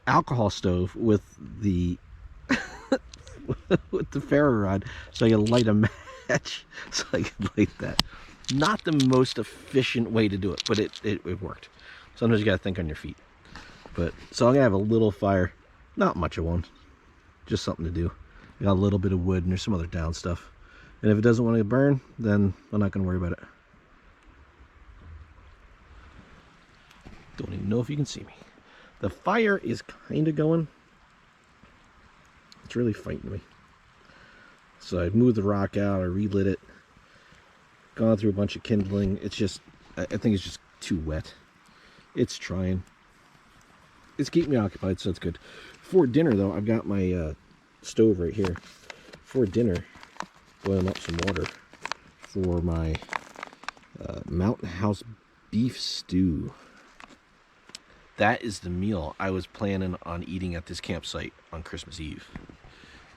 alcohol stove with the with the ferro rod, so I could light a match, so I could light that. Not the most efficient way to do it, but it worked. Sometimes you gotta think on your feet. But so I'm gonna have a little fire, not much of one, just something to do. I got a little bit of wood and there's some other down stuff. And if it doesn't want to burn, then I'm not gonna worry about it. Don't even know if you can see me. The fire is kind of going. It's really fighting me. So I moved the rock out, I relit it, gone through a bunch of kindling. It's just, I think it's just too wet. It's trying. It's keeping me occupied, so it's good. For dinner, though, I've got my stove right here. For dinner, boiling up some water for my Mountain House beef stew. That is the meal I was planning on eating at this campsite on Christmas Eve.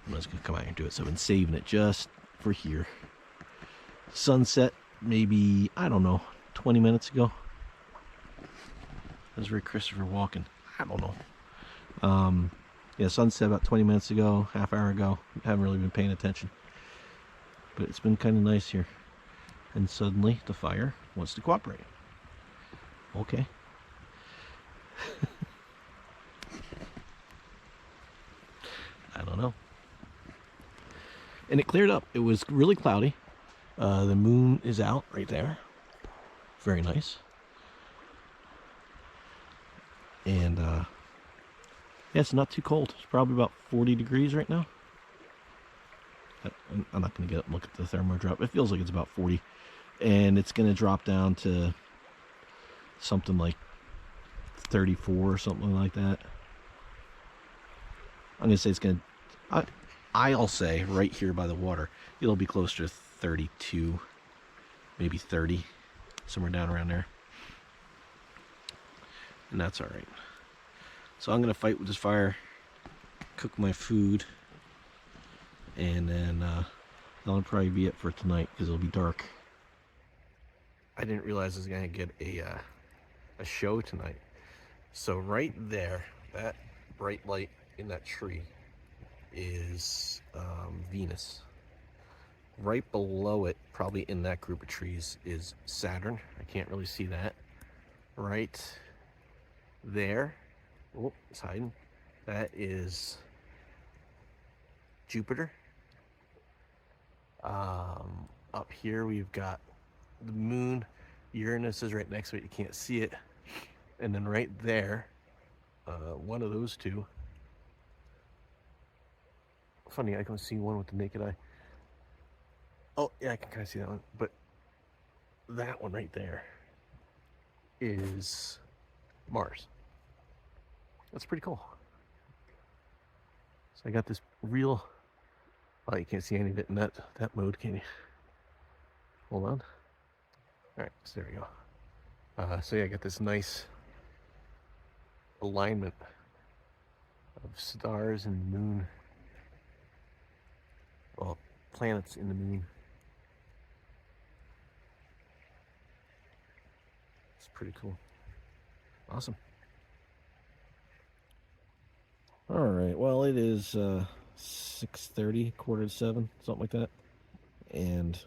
I'm just gonna come out here and do it. So I've been saving it just for here. Sunset, maybe, I don't know, 20 minutes ago. That was very Christopher Walken. I don't know. Yeah, sunset about 20 minutes ago, half hour ago. I haven't really been paying attention. But it's been kind of nice here. And suddenly the fire wants to cooperate. Okay. I don't know. And it cleared up. It was really cloudy. The moon is out right there. Very nice. And yeah, it's not too cold. It's probably about 40 degrees right now. I'm not going to get up and look at the thermo drop. It feels like it's about 40. And it's going to drop down to something like 34 or something like that. I'm going to say it's going to... I'll say right here by the water, it'll be closer to 32, maybe 30, somewhere down around there. And that's all right. So I'm going to fight with this fire, cook my food, and then that'll probably be it for tonight because it'll be dark. I didn't realize I was going to get a show tonight. So right there, that bright light in that tree is Venus. Right below it, probably in that group of trees, is Saturn. I can't really see that. right there. Oh, it's hiding. That is Jupiter. Up here we've got the moon. Uranus is right next to it. You can't see it. And then right there, one of those two. Funny, I can see one with the naked eye. Oh, yeah, I can kind of see that one. But that one right there is Mars. That's pretty cool. So I got this real... Oh, you can't see any of it in that mode, can you? Hold on. All right, so there we go. So yeah, I got this nice alignment of stars and the moon. Well, planets in the moon. It's pretty cool. Awesome. All right, well, it is 6:30, 6:45, something like that. And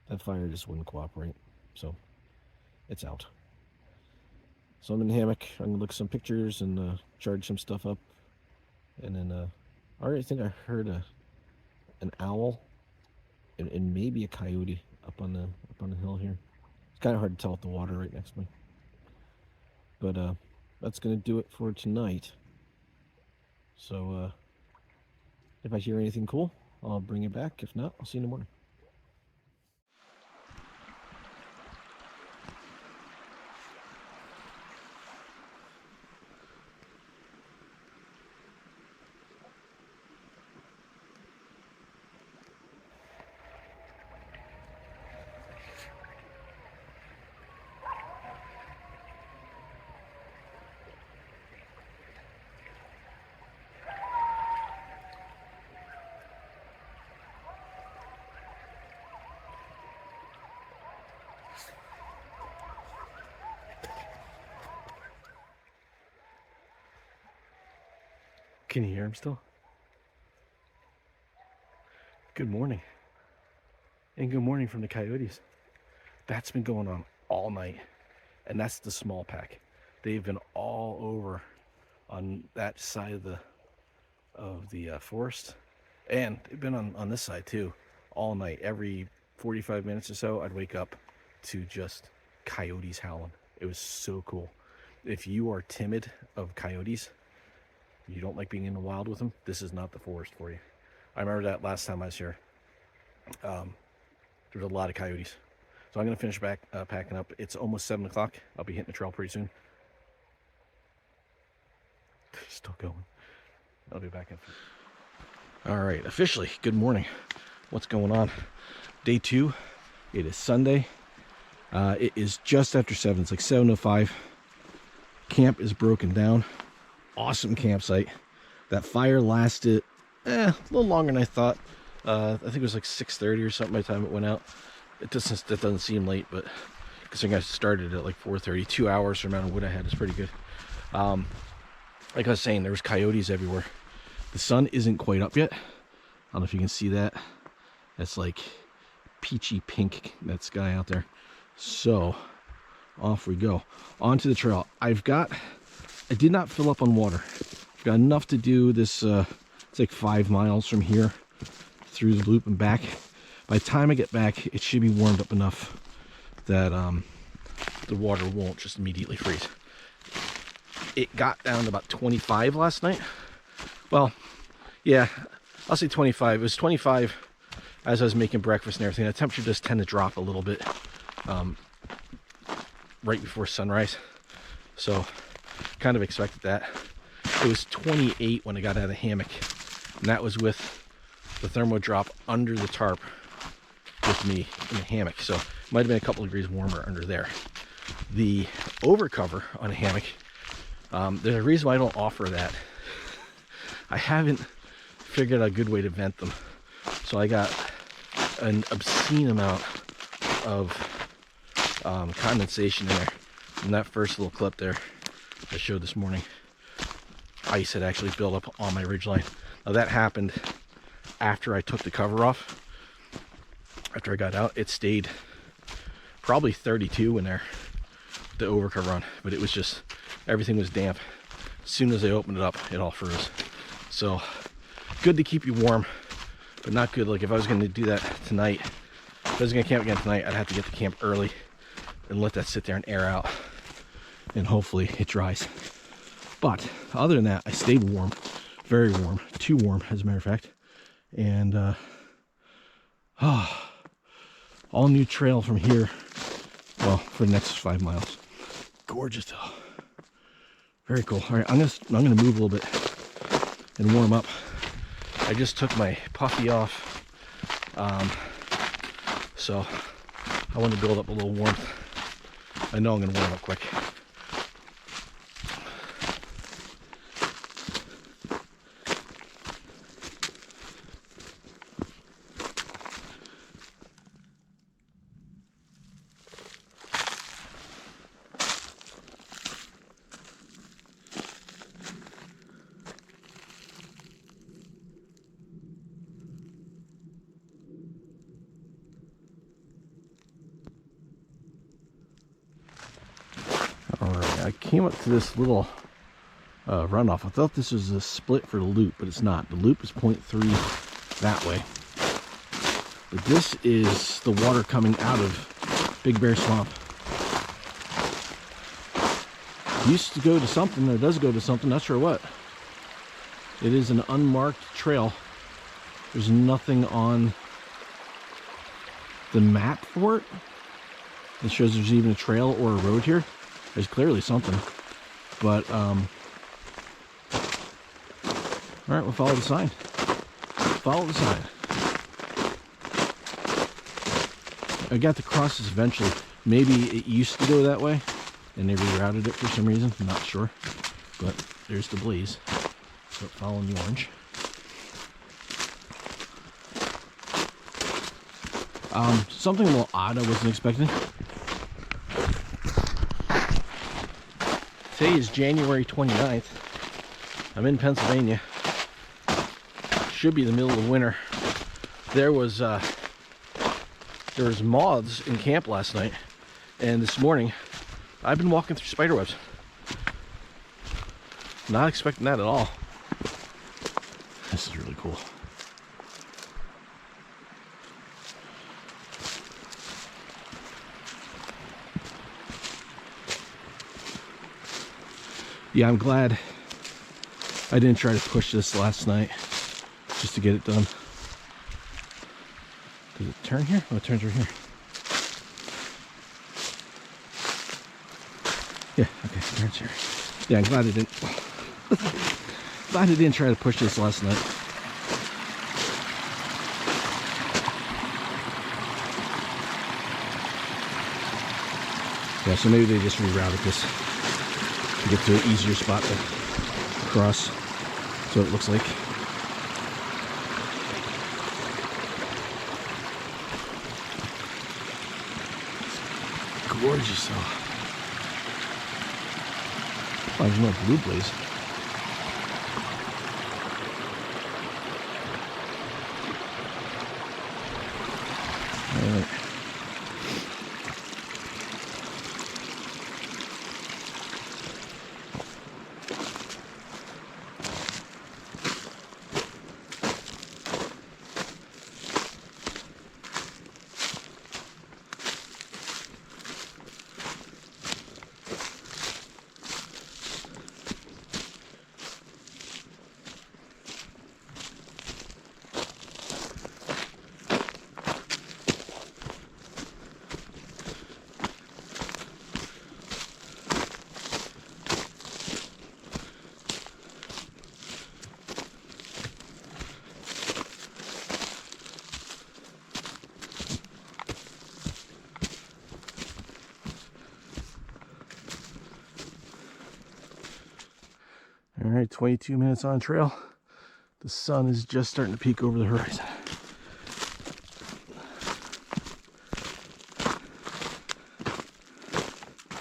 that fire just wouldn't cooperate, so it's out. So I'm in the hammock. I'm gonna look at some pictures and charge some stuff up. And then I already think I heard an owl and maybe a coyote up on the hill here. It's kind of hard to tell with the water right next to me. But that's gonna do it for tonight. So if I hear anything cool, I'll bring it back. If not, I'll see you in the morning. Can you hear him still? Good morning. And good morning from the coyotes. That's been going on all night. And that's the small pack. They've been all over on that side of the forest. And they've been on this side too, all night. Every 45 minutes or so, I'd wake up to just coyotes howling. It was so cool. If you are timid of coyotes, you don't like being in the wild with them, this is not the forest for you. I remember that last time I was here. There was a lot of coyotes. So I'm going to finish packing up. It's almost 7 o'clock. I'll be hitting the trail pretty soon. Still going. I'll be back in. All right, officially, good morning. What's going on? Day 2. It is Sunday. It is just after 7. It's like 7:05. Camp is broken down. Awesome campsite. That fire lasted a little longer than I thought. I think it was like 6:30 or something by the time it went out. That doesn't seem late, but considering I started at like 4:30, 2 hours for the amount of wood I had is pretty good. Like I was saying, there was coyotes everywhere. The sun isn't quite up yet. I don't know if you can see that. That's like peachy pink, that sky out there. So off we go onto the trail. I did not fill up on water. I've got enough to do this. It's like 5 miles from here through the loop and back. By the time I get back, it should be warmed up enough that the water won't just immediately freeze. It got down to about 25 last night. Well, yeah, I'll say 25. It was 25 as I was making breakfast and everything. The temperature does tend to drop a little bit right before sunrise. So kind of expected that. It was 28 when I got out of the hammock, and that was with the thermo drop under the tarp with me in the hammock. So it might have been a couple degrees warmer under there. The overcover on a hammock, there's a reason why I don't offer that. I haven't figured out a good way to vent them. So I got an obscene amount of condensation in there. In that first little clip there I showed this morning, ice had actually built up on my ridgeline. Now that happened after I took the cover off. After I got out, it stayed probably 32 in there the overcover on, but it was just, everything was damp. As soon as I opened it up, it all froze. So good to keep you warm, but not good. Like if I was going to do that tonight, if I was going to camp again tonight, I'd have to get to camp early and let that sit there and air out, and hopefully it dries. But other than that, I stayed warm, very warm, too warm as a matter of fact. And all new trail from here, well, for the next 5 miles. Gorgeous though. Very cool. All right, I'm gonna move a little bit and warm up. I just took my puffy off, so I want to build up a little warmth. I know I'm gonna warm up quick. Alright, I came up to this little runoff. I thought this was a split for the loop, but it's not. The loop is 0.3 that way. But this is the water coming out of Big Bear Swamp. Used to go to something, or does go to something, not sure what. It is an unmarked trail. There's nothing on the map for it that shows there's even a trail or a road here. There's clearly something, but all right, we'll follow the sign. Follow the sign. I got to cross this eventually. Maybe it used to go that way and they rerouted it for some reason. I'm not sure, but there's the blaze. So following the orange. Something a little odd I wasn't expecting. Today is January 29th. I'm in Pennsylvania. Should be the middle of winter. There was moths in camp last night, and this morning I've been walking through spider webs. Not expecting that at all. This is really cool. Yeah, I'm glad I didn't try to push this last night just to get it done. Does it turn here? Oh, it turns right here. Yeah, okay, it turns here. Yeah, I'm glad I didn't. Glad I didn't try to push this last night. Yeah, so maybe they just rerouted this to get to an easier spot to cross. So it looks like. Gorgeous though. Oh, there's no blue blaze. All right. All right, 22 minutes on trail. The sun is just starting to peek over the horizon.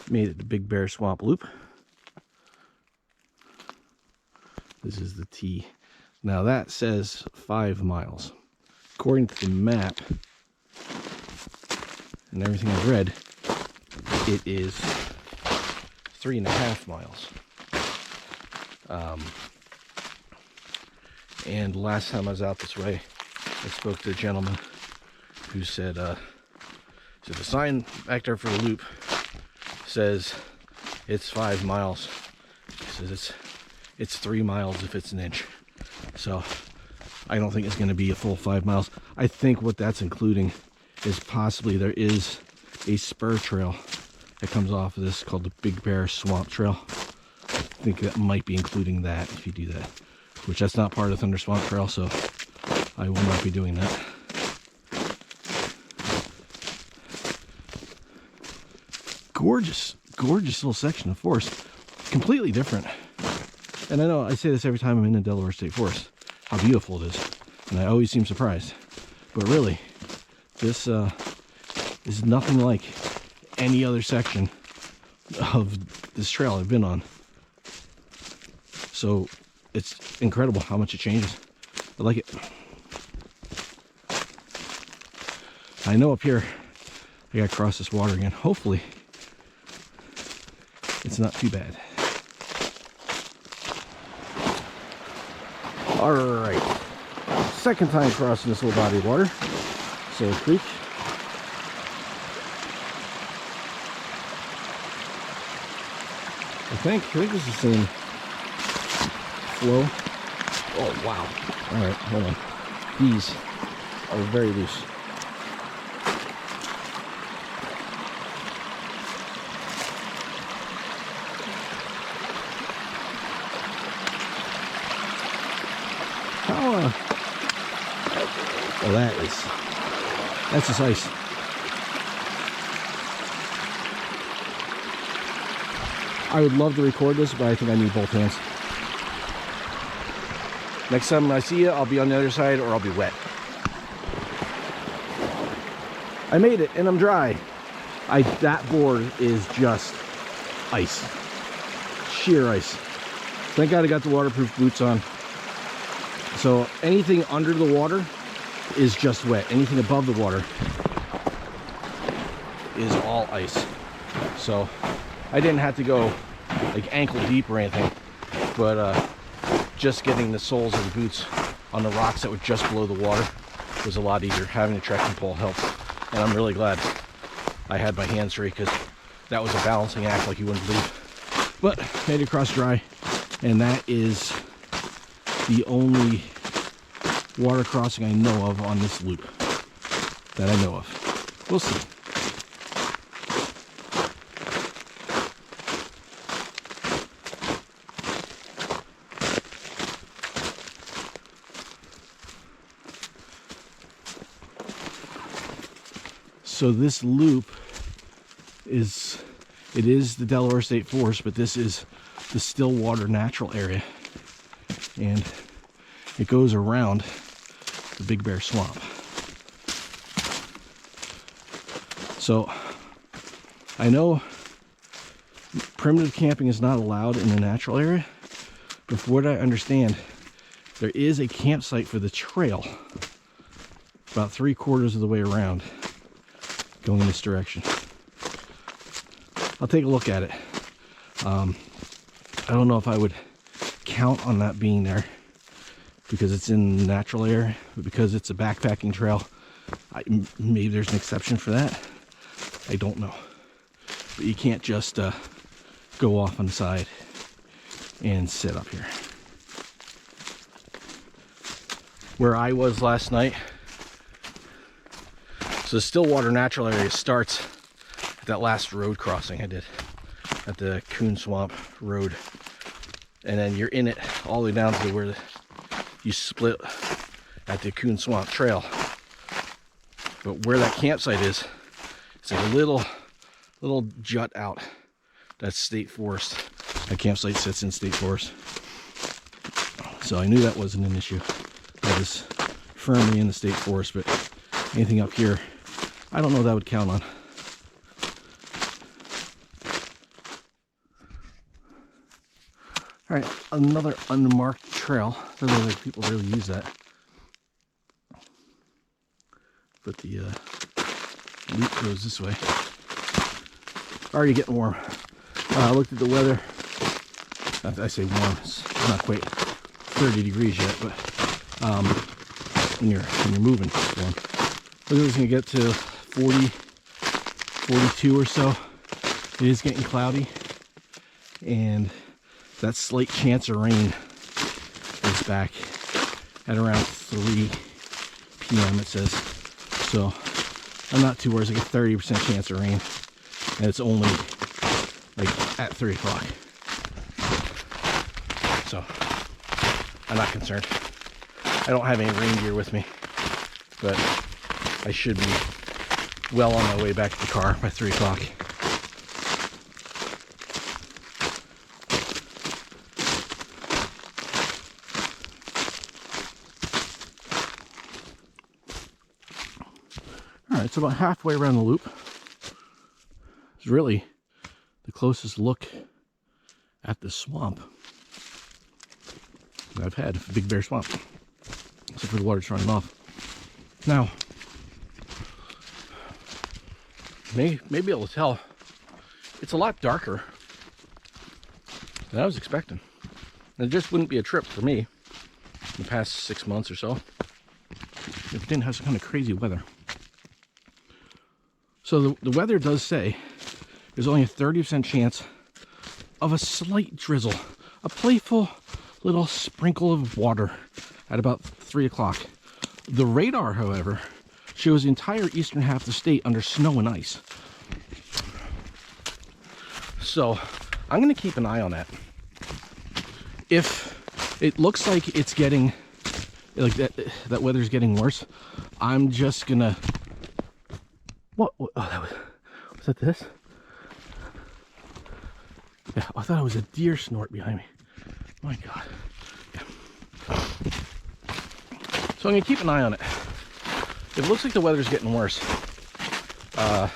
Made it to Big Bear Swamp Loop. This is the T. Now that says 5 miles. According to the map and everything I've read, it is 3.5 miles. And last time I was out this way, I spoke to a gentleman who said, so the sign back there for the loop says it's 5 miles. He says it's 3 miles if it's an inch. So I don't think it's going to be a full 5 miles. I think what that's including is possibly there is a spur trail that comes off of this called the Big Bear Swamp Trail. I think that might be including that if you do that, which that's not part of the Thunder Swamp Trail, so I will not be doing that. Gorgeous, gorgeous little section of forest. Completely different. And I know I say this every time I'm in the Delaware State Forest, how beautiful it is. And I always seem surprised. But really, this is nothing like any other section of this trail I've been on. So it's incredible how much it changes. I like it. I know up here I gotta cross this water again. Hopefully it's not too bad. All right, second time crossing this little body of water, Soul Creek. I think this is the same flow. Oh wow! All right, hold on. These are very loose. Oh, that's just ice. I would love to record this, but I think I need both hands. Next time I see you, I'll be on the other side or I'll be wet. I made it and I'm dry. That board is just ice. Sheer ice. Thank God I got the waterproof boots on. So anything under the water is just wet. Anything above the water is all ice. So I didn't have to go like ankle deep or anything, but just getting the soles of the boots on the rocks that were just below the water was a lot easier. Having a trekking pole helped, and I'm really glad I had my hands free because that was a balancing act like you wouldn't believe. But made it across dry, and that is the only water crossing I know of on this loop that I know of. We'll see. So this loop is the Delaware State Forest, but this is the Stillwater Natural Area, and it goes around the Big Bear Swamp. So I know primitive camping is not allowed in the natural area, but from what I understand, there is a campsite for the trail about 3/4 of the way around going in this direction. I'll take a look at it. I don't know if I would count on that being there because it's in the natural area, but because it's a backpacking trail, maybe there's an exception for that. I don't know. But you can't just go off on the side and sit up here. Where I was last night, so the Stillwater Natural Area starts at that last road crossing I did at the Coon Swamp Road, and then you're in it all the way down to where you split at the Coon Swamp Trail. But where that campsite is, it's like a little jut out. That's State Forest. That campsite sits in State Forest. So I knew that wasn't an issue. That is firmly in the State Forest, but anything up here, I don't know that I would count on. All right, another unmarked trail. Doesn't look like people really use that. But the loop goes this way. Already getting warm. I looked at the weather. I say warm, it's not quite 30 degrees yet, but when you're moving, it's warm. Look, it's gonna get to 40, 42 or so. It is getting cloudy, and that slight chance of rain is back at around 3 p.m. it says. So I'm not too worried. It's like a 30% chance of rain, and it's only like at 3 o'clock. So I'm not concerned. I don't have any rain gear with me, but I should be well on my way back to the car by 3 o'clock. Alright, it's about halfway around the loop. It's really the closest look at the swamp that I've had, Big Bear Swamp, except for the water's running off. Now, maybe able to tell, it's a lot darker than I was expecting. And it just wouldn't be a trip for me in the past 6 months or so if it didn't have some kind of crazy weather. So the weather does say there's only a 30% chance of a slight drizzle, a playful little sprinkle of water at about 3 o'clock. The radar, however, shows the entire eastern half of the state under snow and ice. So I'm going to keep an eye on that. If it looks like it's getting, like that weather's getting worse, I'm just going to... What? Oh, was that this? Yeah, I thought it was a deer snort behind me. My God. Yeah. So I'm gonna keep an eye on it. If it looks like the weather's getting worse, or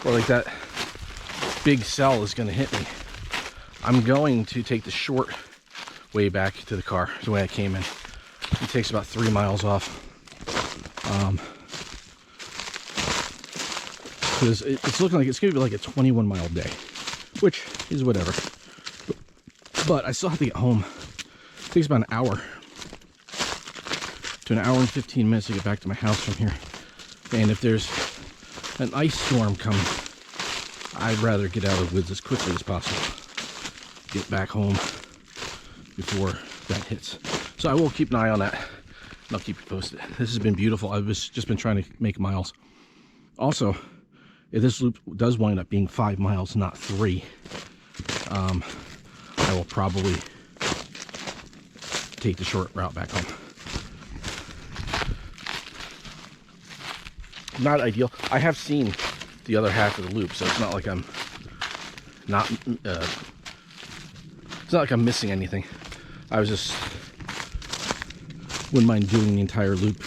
like that big cell is gonna hit me, I'm going to take the short way back to the car, the way I came in. It takes about 3 miles off. Because it's looking like it's gonna be like a 21-mile day, which is whatever. But I still have to get home. It takes about an hour to an hour and 15 minutes to get back to my house from here. And if there's an ice storm coming, I'd rather get out of the woods as quickly as possible. Get back home before that hits. So I will keep an eye on that, and I'll keep you posted. This has been beautiful. I've just been trying to make miles. Also, if this loop does wind up being 5 miles, not 3, I will probably take the short route back home. Not ideal. I have seen the other half of the loop, so it's not like I'm not. It's not like I'm missing anything. I was just wouldn't mind doing the entire loop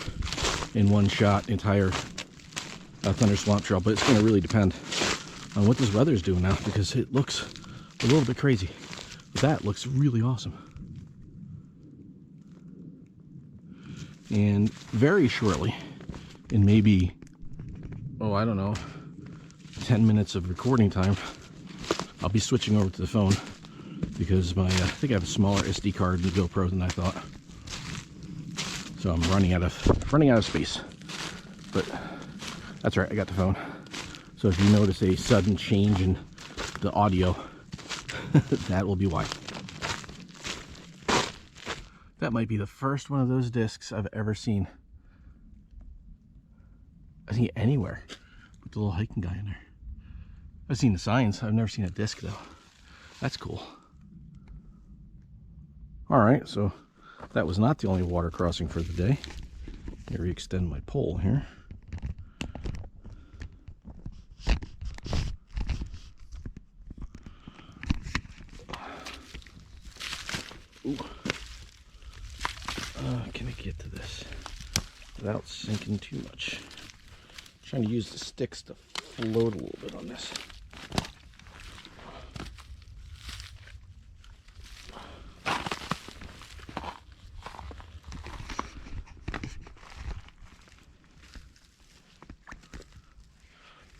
in one shot, entire Thunder Swamp Trail, but it's going to really depend on what this weather is doing now, because it looks a little bit crazy. But that looks really awesome. And very shortly, in maybe, oh, I don't know, 10 minutes of recording time, I'll be switching over to the phone, because my I think I have a smaller SD card in the GoPro than I thought. So I'm running out of space. But that's right, I got the phone. So if you notice a sudden change in the audio, that will be why. That might be the first one of those discs I've ever seen. I think anywhere with the little hiking guy in there. I've seen the signs. I've never seen a disc though. That's cool. All right, so that was not the only water crossing for the day. Let me re-extend my pole here. Ooh. Can I get to this without sinking too much? I'm trying to use the sticks to float a little bit on this.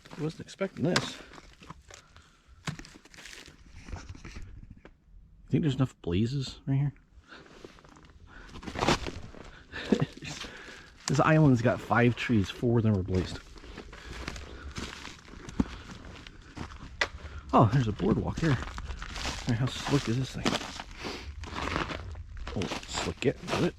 I wasn't expecting this. think there's enough blazes right here. This island's got 5 trees, 4 of them are blazed. Oh, there's a boardwalk here. All right, how slick is this thing? Oh, slick it, got it.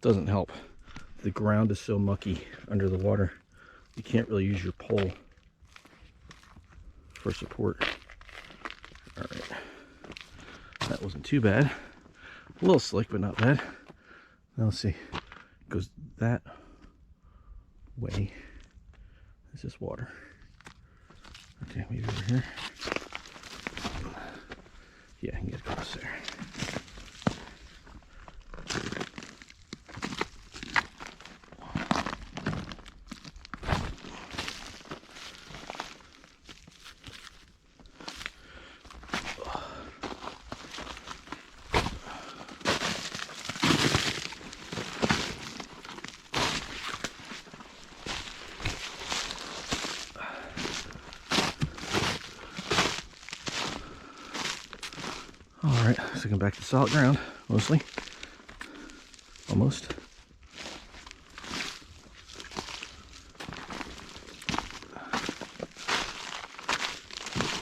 Doesn't help. The ground is so mucky under the water. You can't really use your pole for support. All right. That wasn't too bad. A little slick, but not bad. Now let's see. It goes that way. This is water. Okay, maybe over here. Yeah, I can get across there. Alright, so come back to solid ground, mostly. Almost.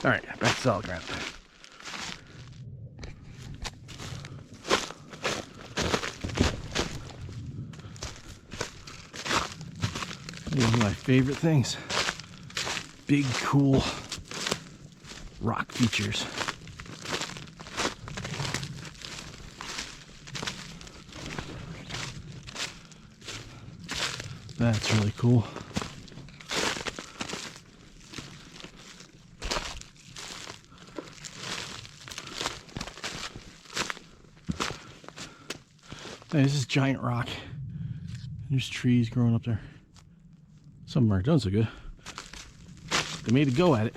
Alright, back to solid ground. One of my favorite things. Big, cool rock features. That's really cool. Hey, this is giant rock. There's trees growing up there. Some of them aren't done so good. They made a go at it.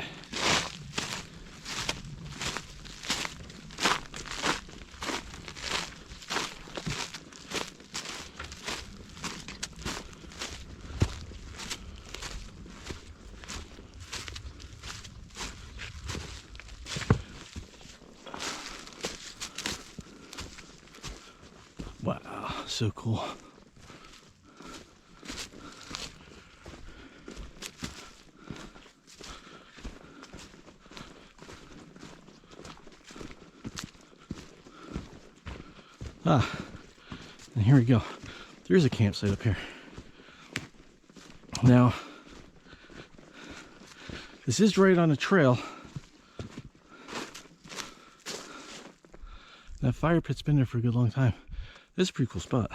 Wow, so cool. And here we go. There's a campsite up here. Now, this is right on a trail. That fire pit's been there for a good long time. This is a pretty cool spot.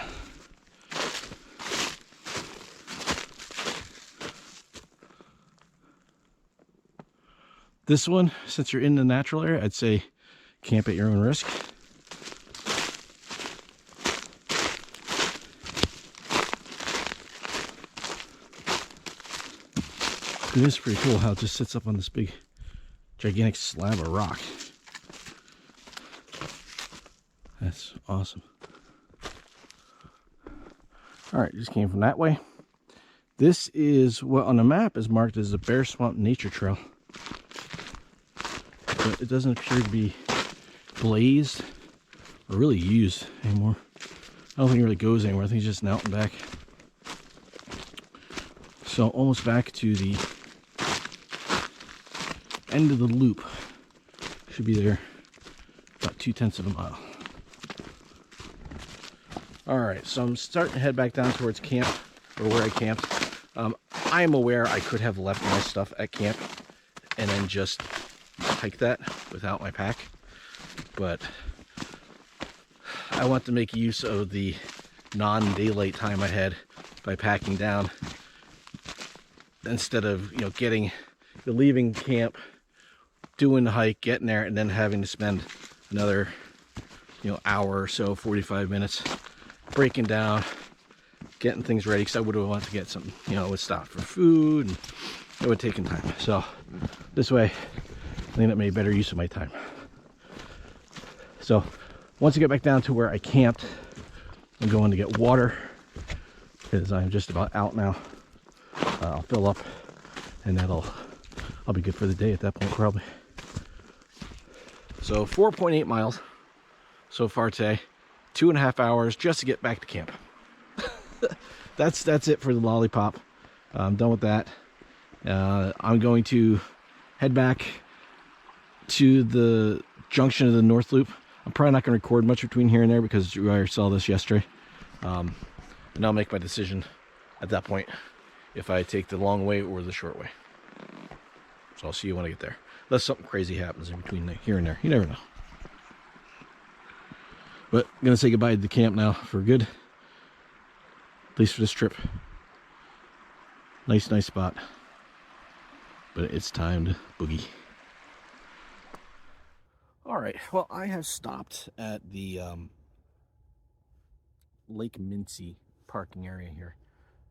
This one, since you're in the natural area, I'd say camp at your own risk. It is pretty cool how it just sits up on this big, gigantic slab of rock. That's awesome. All right, just came from that way. This is what on the map is marked as the Bear Swamp Nature Trail. But it doesn't appear to be blazed or really used anymore. I don't think it really goes anywhere. I think it's just an out and back. So almost back to the end of the loop. Should be there about 2/10 of a mile. Alright, so I'm starting to head back down towards camp, or where I camped. I am aware I could have left my stuff at camp and then just hike that without my pack, but I want to make use of the non-daylight time I had by packing down instead of, leaving camp, doing the hike, getting there, and then having to spend another, hour or so, 45 minutes breaking down, getting things ready, because I would have wanted to get something, I would stop for food, and it would have taken time. So this way, I think that made better use of my time. So once I get back down to where I camped, I'm going to get water because I'm just about out now. I'll fill up, and I'll be good for the day at that point probably. So 4.8 miles so far today, 2.5 hours just to get back to camp. That's it for the lollipop. I'm done with that. I'm going to head back to the junction of the North Loop. I'm probably not going to record much between here and there because I already saw this yesterday. And I'll make my decision at that point if I take the long way or the short way. So I'll see you when I get there. Unless something crazy happens in between here and there. You never know. But I'm going to say goodbye to the camp now for good. At least for this trip. Nice spot. But it's time to boogie. Alright, well, I have stopped at the Lake Mincy parking area here.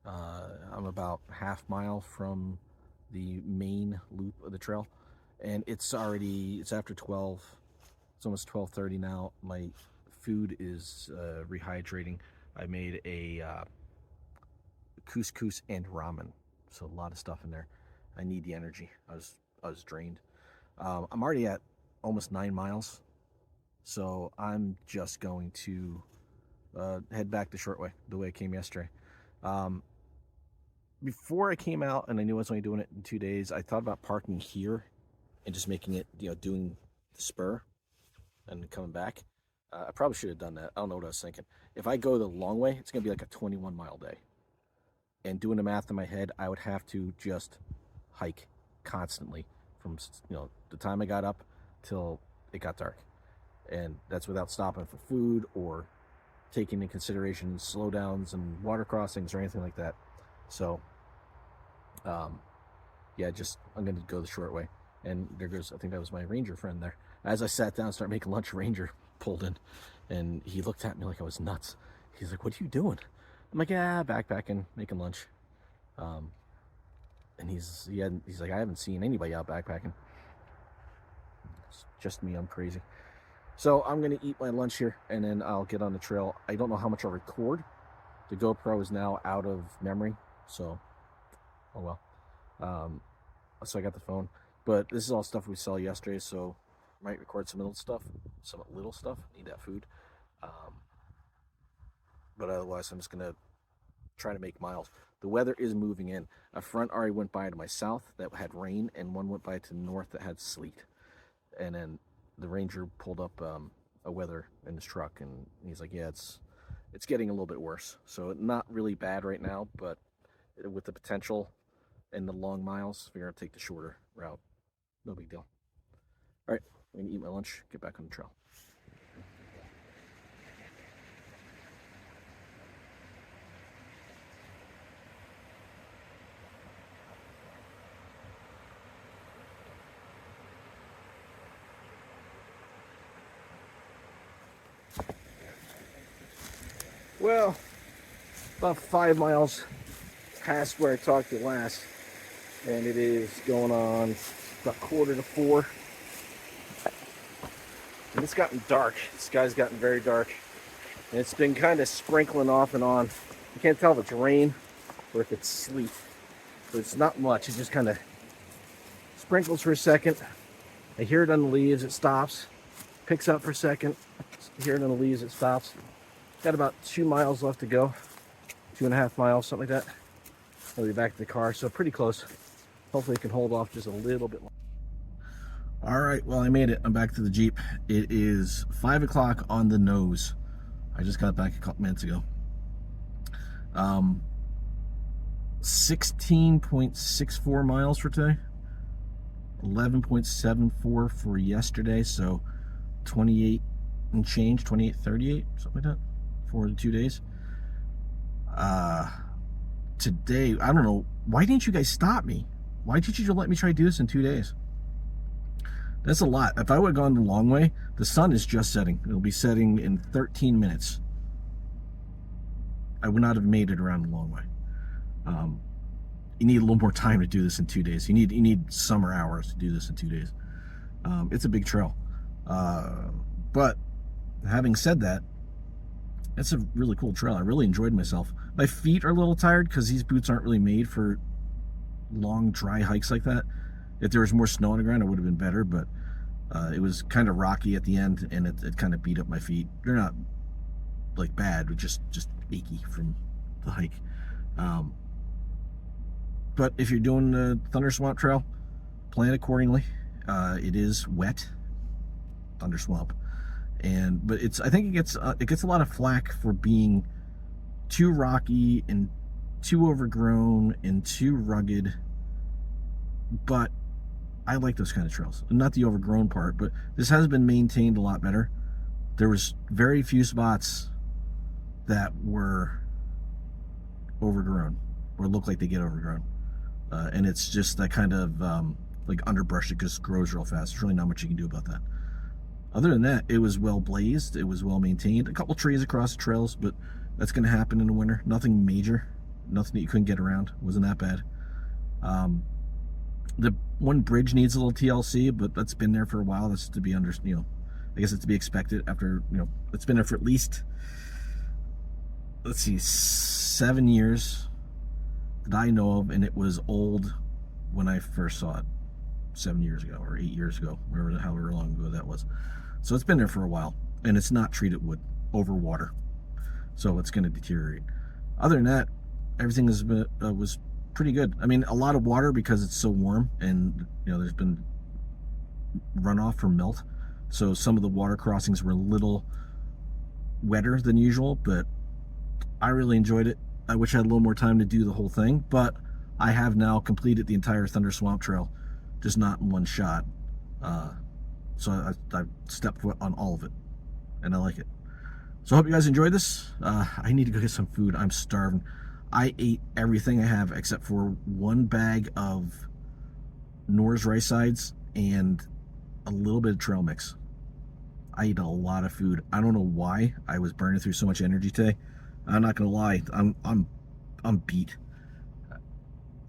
I'm about half mile from the main loop of the trail, and it's after 12. It's almost 12:30 now. My food is rehydrating. I made a couscous and ramen, so a lot of stuff in there. I need the energy. I was drained. I'm already at almost 9 miles, so I'm just going to head back the short way, the way I came yesterday. Before I came out and I knew I was only doing it in 2 days, I thought about parking here and just making it, doing the Spur and coming back. I probably should have done that. I don't know what I was thinking. If I go the long way, it's going to be like a 21-mile day. And doing the math in my head, I would have to just hike constantly from, the time I got up till it got dark. And that's without stopping for food or taking into consideration slowdowns and water crossings or anything like that. So, yeah, I'm going to go the short way. And there goes, I think that was my ranger friend there. As I sat down and started making lunch, ranger pulled in, and he looked at me like I was nuts. He's like, "What are you doing?" I'm like, "Yeah, backpacking, making lunch." And he's like, "I haven't seen anybody out backpacking. It's just me, I'm crazy." So I'm going to eat my lunch here, and then I'll get on the trail. I don't know how much I'll record. The GoPro is now out of memory, so, oh well. So I got the phone. But this is all stuff we saw yesterday, so I might record some little stuff. Need that food. But otherwise, I'm just going to try to make miles. The weather is moving in. A front already went by to my south that had rain, and one went by to the north that had sleet. And then the ranger pulled up a weather in his truck, and he's like, "Yeah, it's getting a little bit worse." So not really bad right now, but with the potential and the long miles, we're going to take the shorter route. No big deal. All right, I'm going to eat my lunch, get back on the trail. Well, about 5 miles past where I talked to you last, and it is going on about 3:45. And it's gotten dark. The sky's gotten very dark, and it's been kind of sprinkling off and on. You can't tell if it's rain or if it's sleet, but it's not much. It just kind of sprinkles for a second. I hear it on the leaves, it stops, picks up for a second, I hear it on the leaves, it stops. Got about 2 miles left to go, 2.5 miles, something like that. I'll be back to the car, so pretty close. Hopefully it can hold off just a little bit more. All right, well, I made it. I'm back to the Jeep. It is 5 o'clock on the nose. I just got back a couple minutes ago. 16.64 miles for today. 11.74 for yesterday, so 28 and change, 28.38, something like that, for the 2 days. Today, I don't know, why didn't you guys stop me? Why did you let me try to do this in 2 days? That's a lot. If I would have gone the long way, the sun is just setting. It'll be setting in 13 minutes. I would not have made it around the long way. You need a little more time to do this in 2 days. You need summer hours to do this in 2 days. It's a big trail. But having said that, that's a really cool trail. I really enjoyed myself. My feet are a little tired because these boots aren't really made for long, dry hikes like that. If there was more snow on the ground, it would have been better, but it was kind of rocky at the end, and it kind of beat up my feet. They're not like bad, but just achy from the hike. But if you're doing the Thunder Swamp Trail, plan accordingly. It is wet, Thunder Swamp, but I think it gets a lot of flack for being too rocky and too overgrown and too rugged. But I like those kind of trails, not the overgrown part. But this has been maintained a lot better. There was very few spots that were overgrown or look like they get overgrown, and it's just that kind of like underbrush that just grows real fast. There's really not much you can do about that. Other than that, it was well blazed, it was well maintained. A couple trees across the trails, but that's going to happen in the winter. Nothing major, nothing that you couldn't get around. It wasn't that bad. The one bridge needs a little TLC, but that's been there for a while. That's to be I guess it's to be expected after, it's been there for at least, let's see, 7 years that I know of, and it was old when I first saw it 7 years ago or 8 years ago, however long ago that was. So it's been there for a while, and it's not treated wood over water, so it's going to deteriorate. Other than that, everything was pretty good. I mean, a lot of water because it's so warm, and there's been runoff from melt, so some of the water crossings were a little wetter than usual, but I really enjoyed it. I wish I had a little more time to do the whole thing, but I have now completed the entire Thunder Swamp Trail, just not in one shot. So I stepped foot on all of it, and I like it. So I hope you guys enjoyed this. I need to go get some food. I'm starving. I ate everything I have except for one bag of Nor's rice sides and a little bit of trail mix. I ate a lot of food. I don't know why. I was burning through so much energy today. I'm not gonna lie. I'm beat.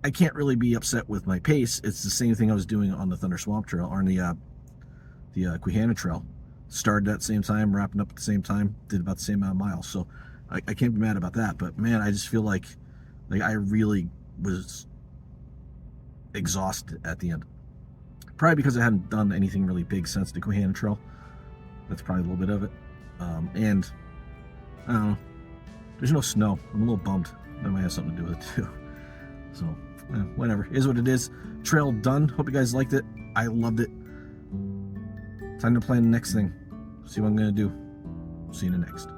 I can't really be upset with my pace. It's the same thing I was doing on the Thunder Swamp Trail, or on the Quehanna Trail. Started at the same time, wrapping up at the same time, did about the same amount of miles. So I can't be mad about that. But man, I just feel like I really was exhausted at the end. Probably because I hadn't done anything really big since the Quehanna Trail. That's probably a little bit of it. And I don't know. There's no snow. I'm a little bummed. That might have something to do with it too. So, whatever. It is what it is. Trail done. Hope you guys liked it. I loved it. Time to plan the next thing. See what I'm going to do. See you in the next.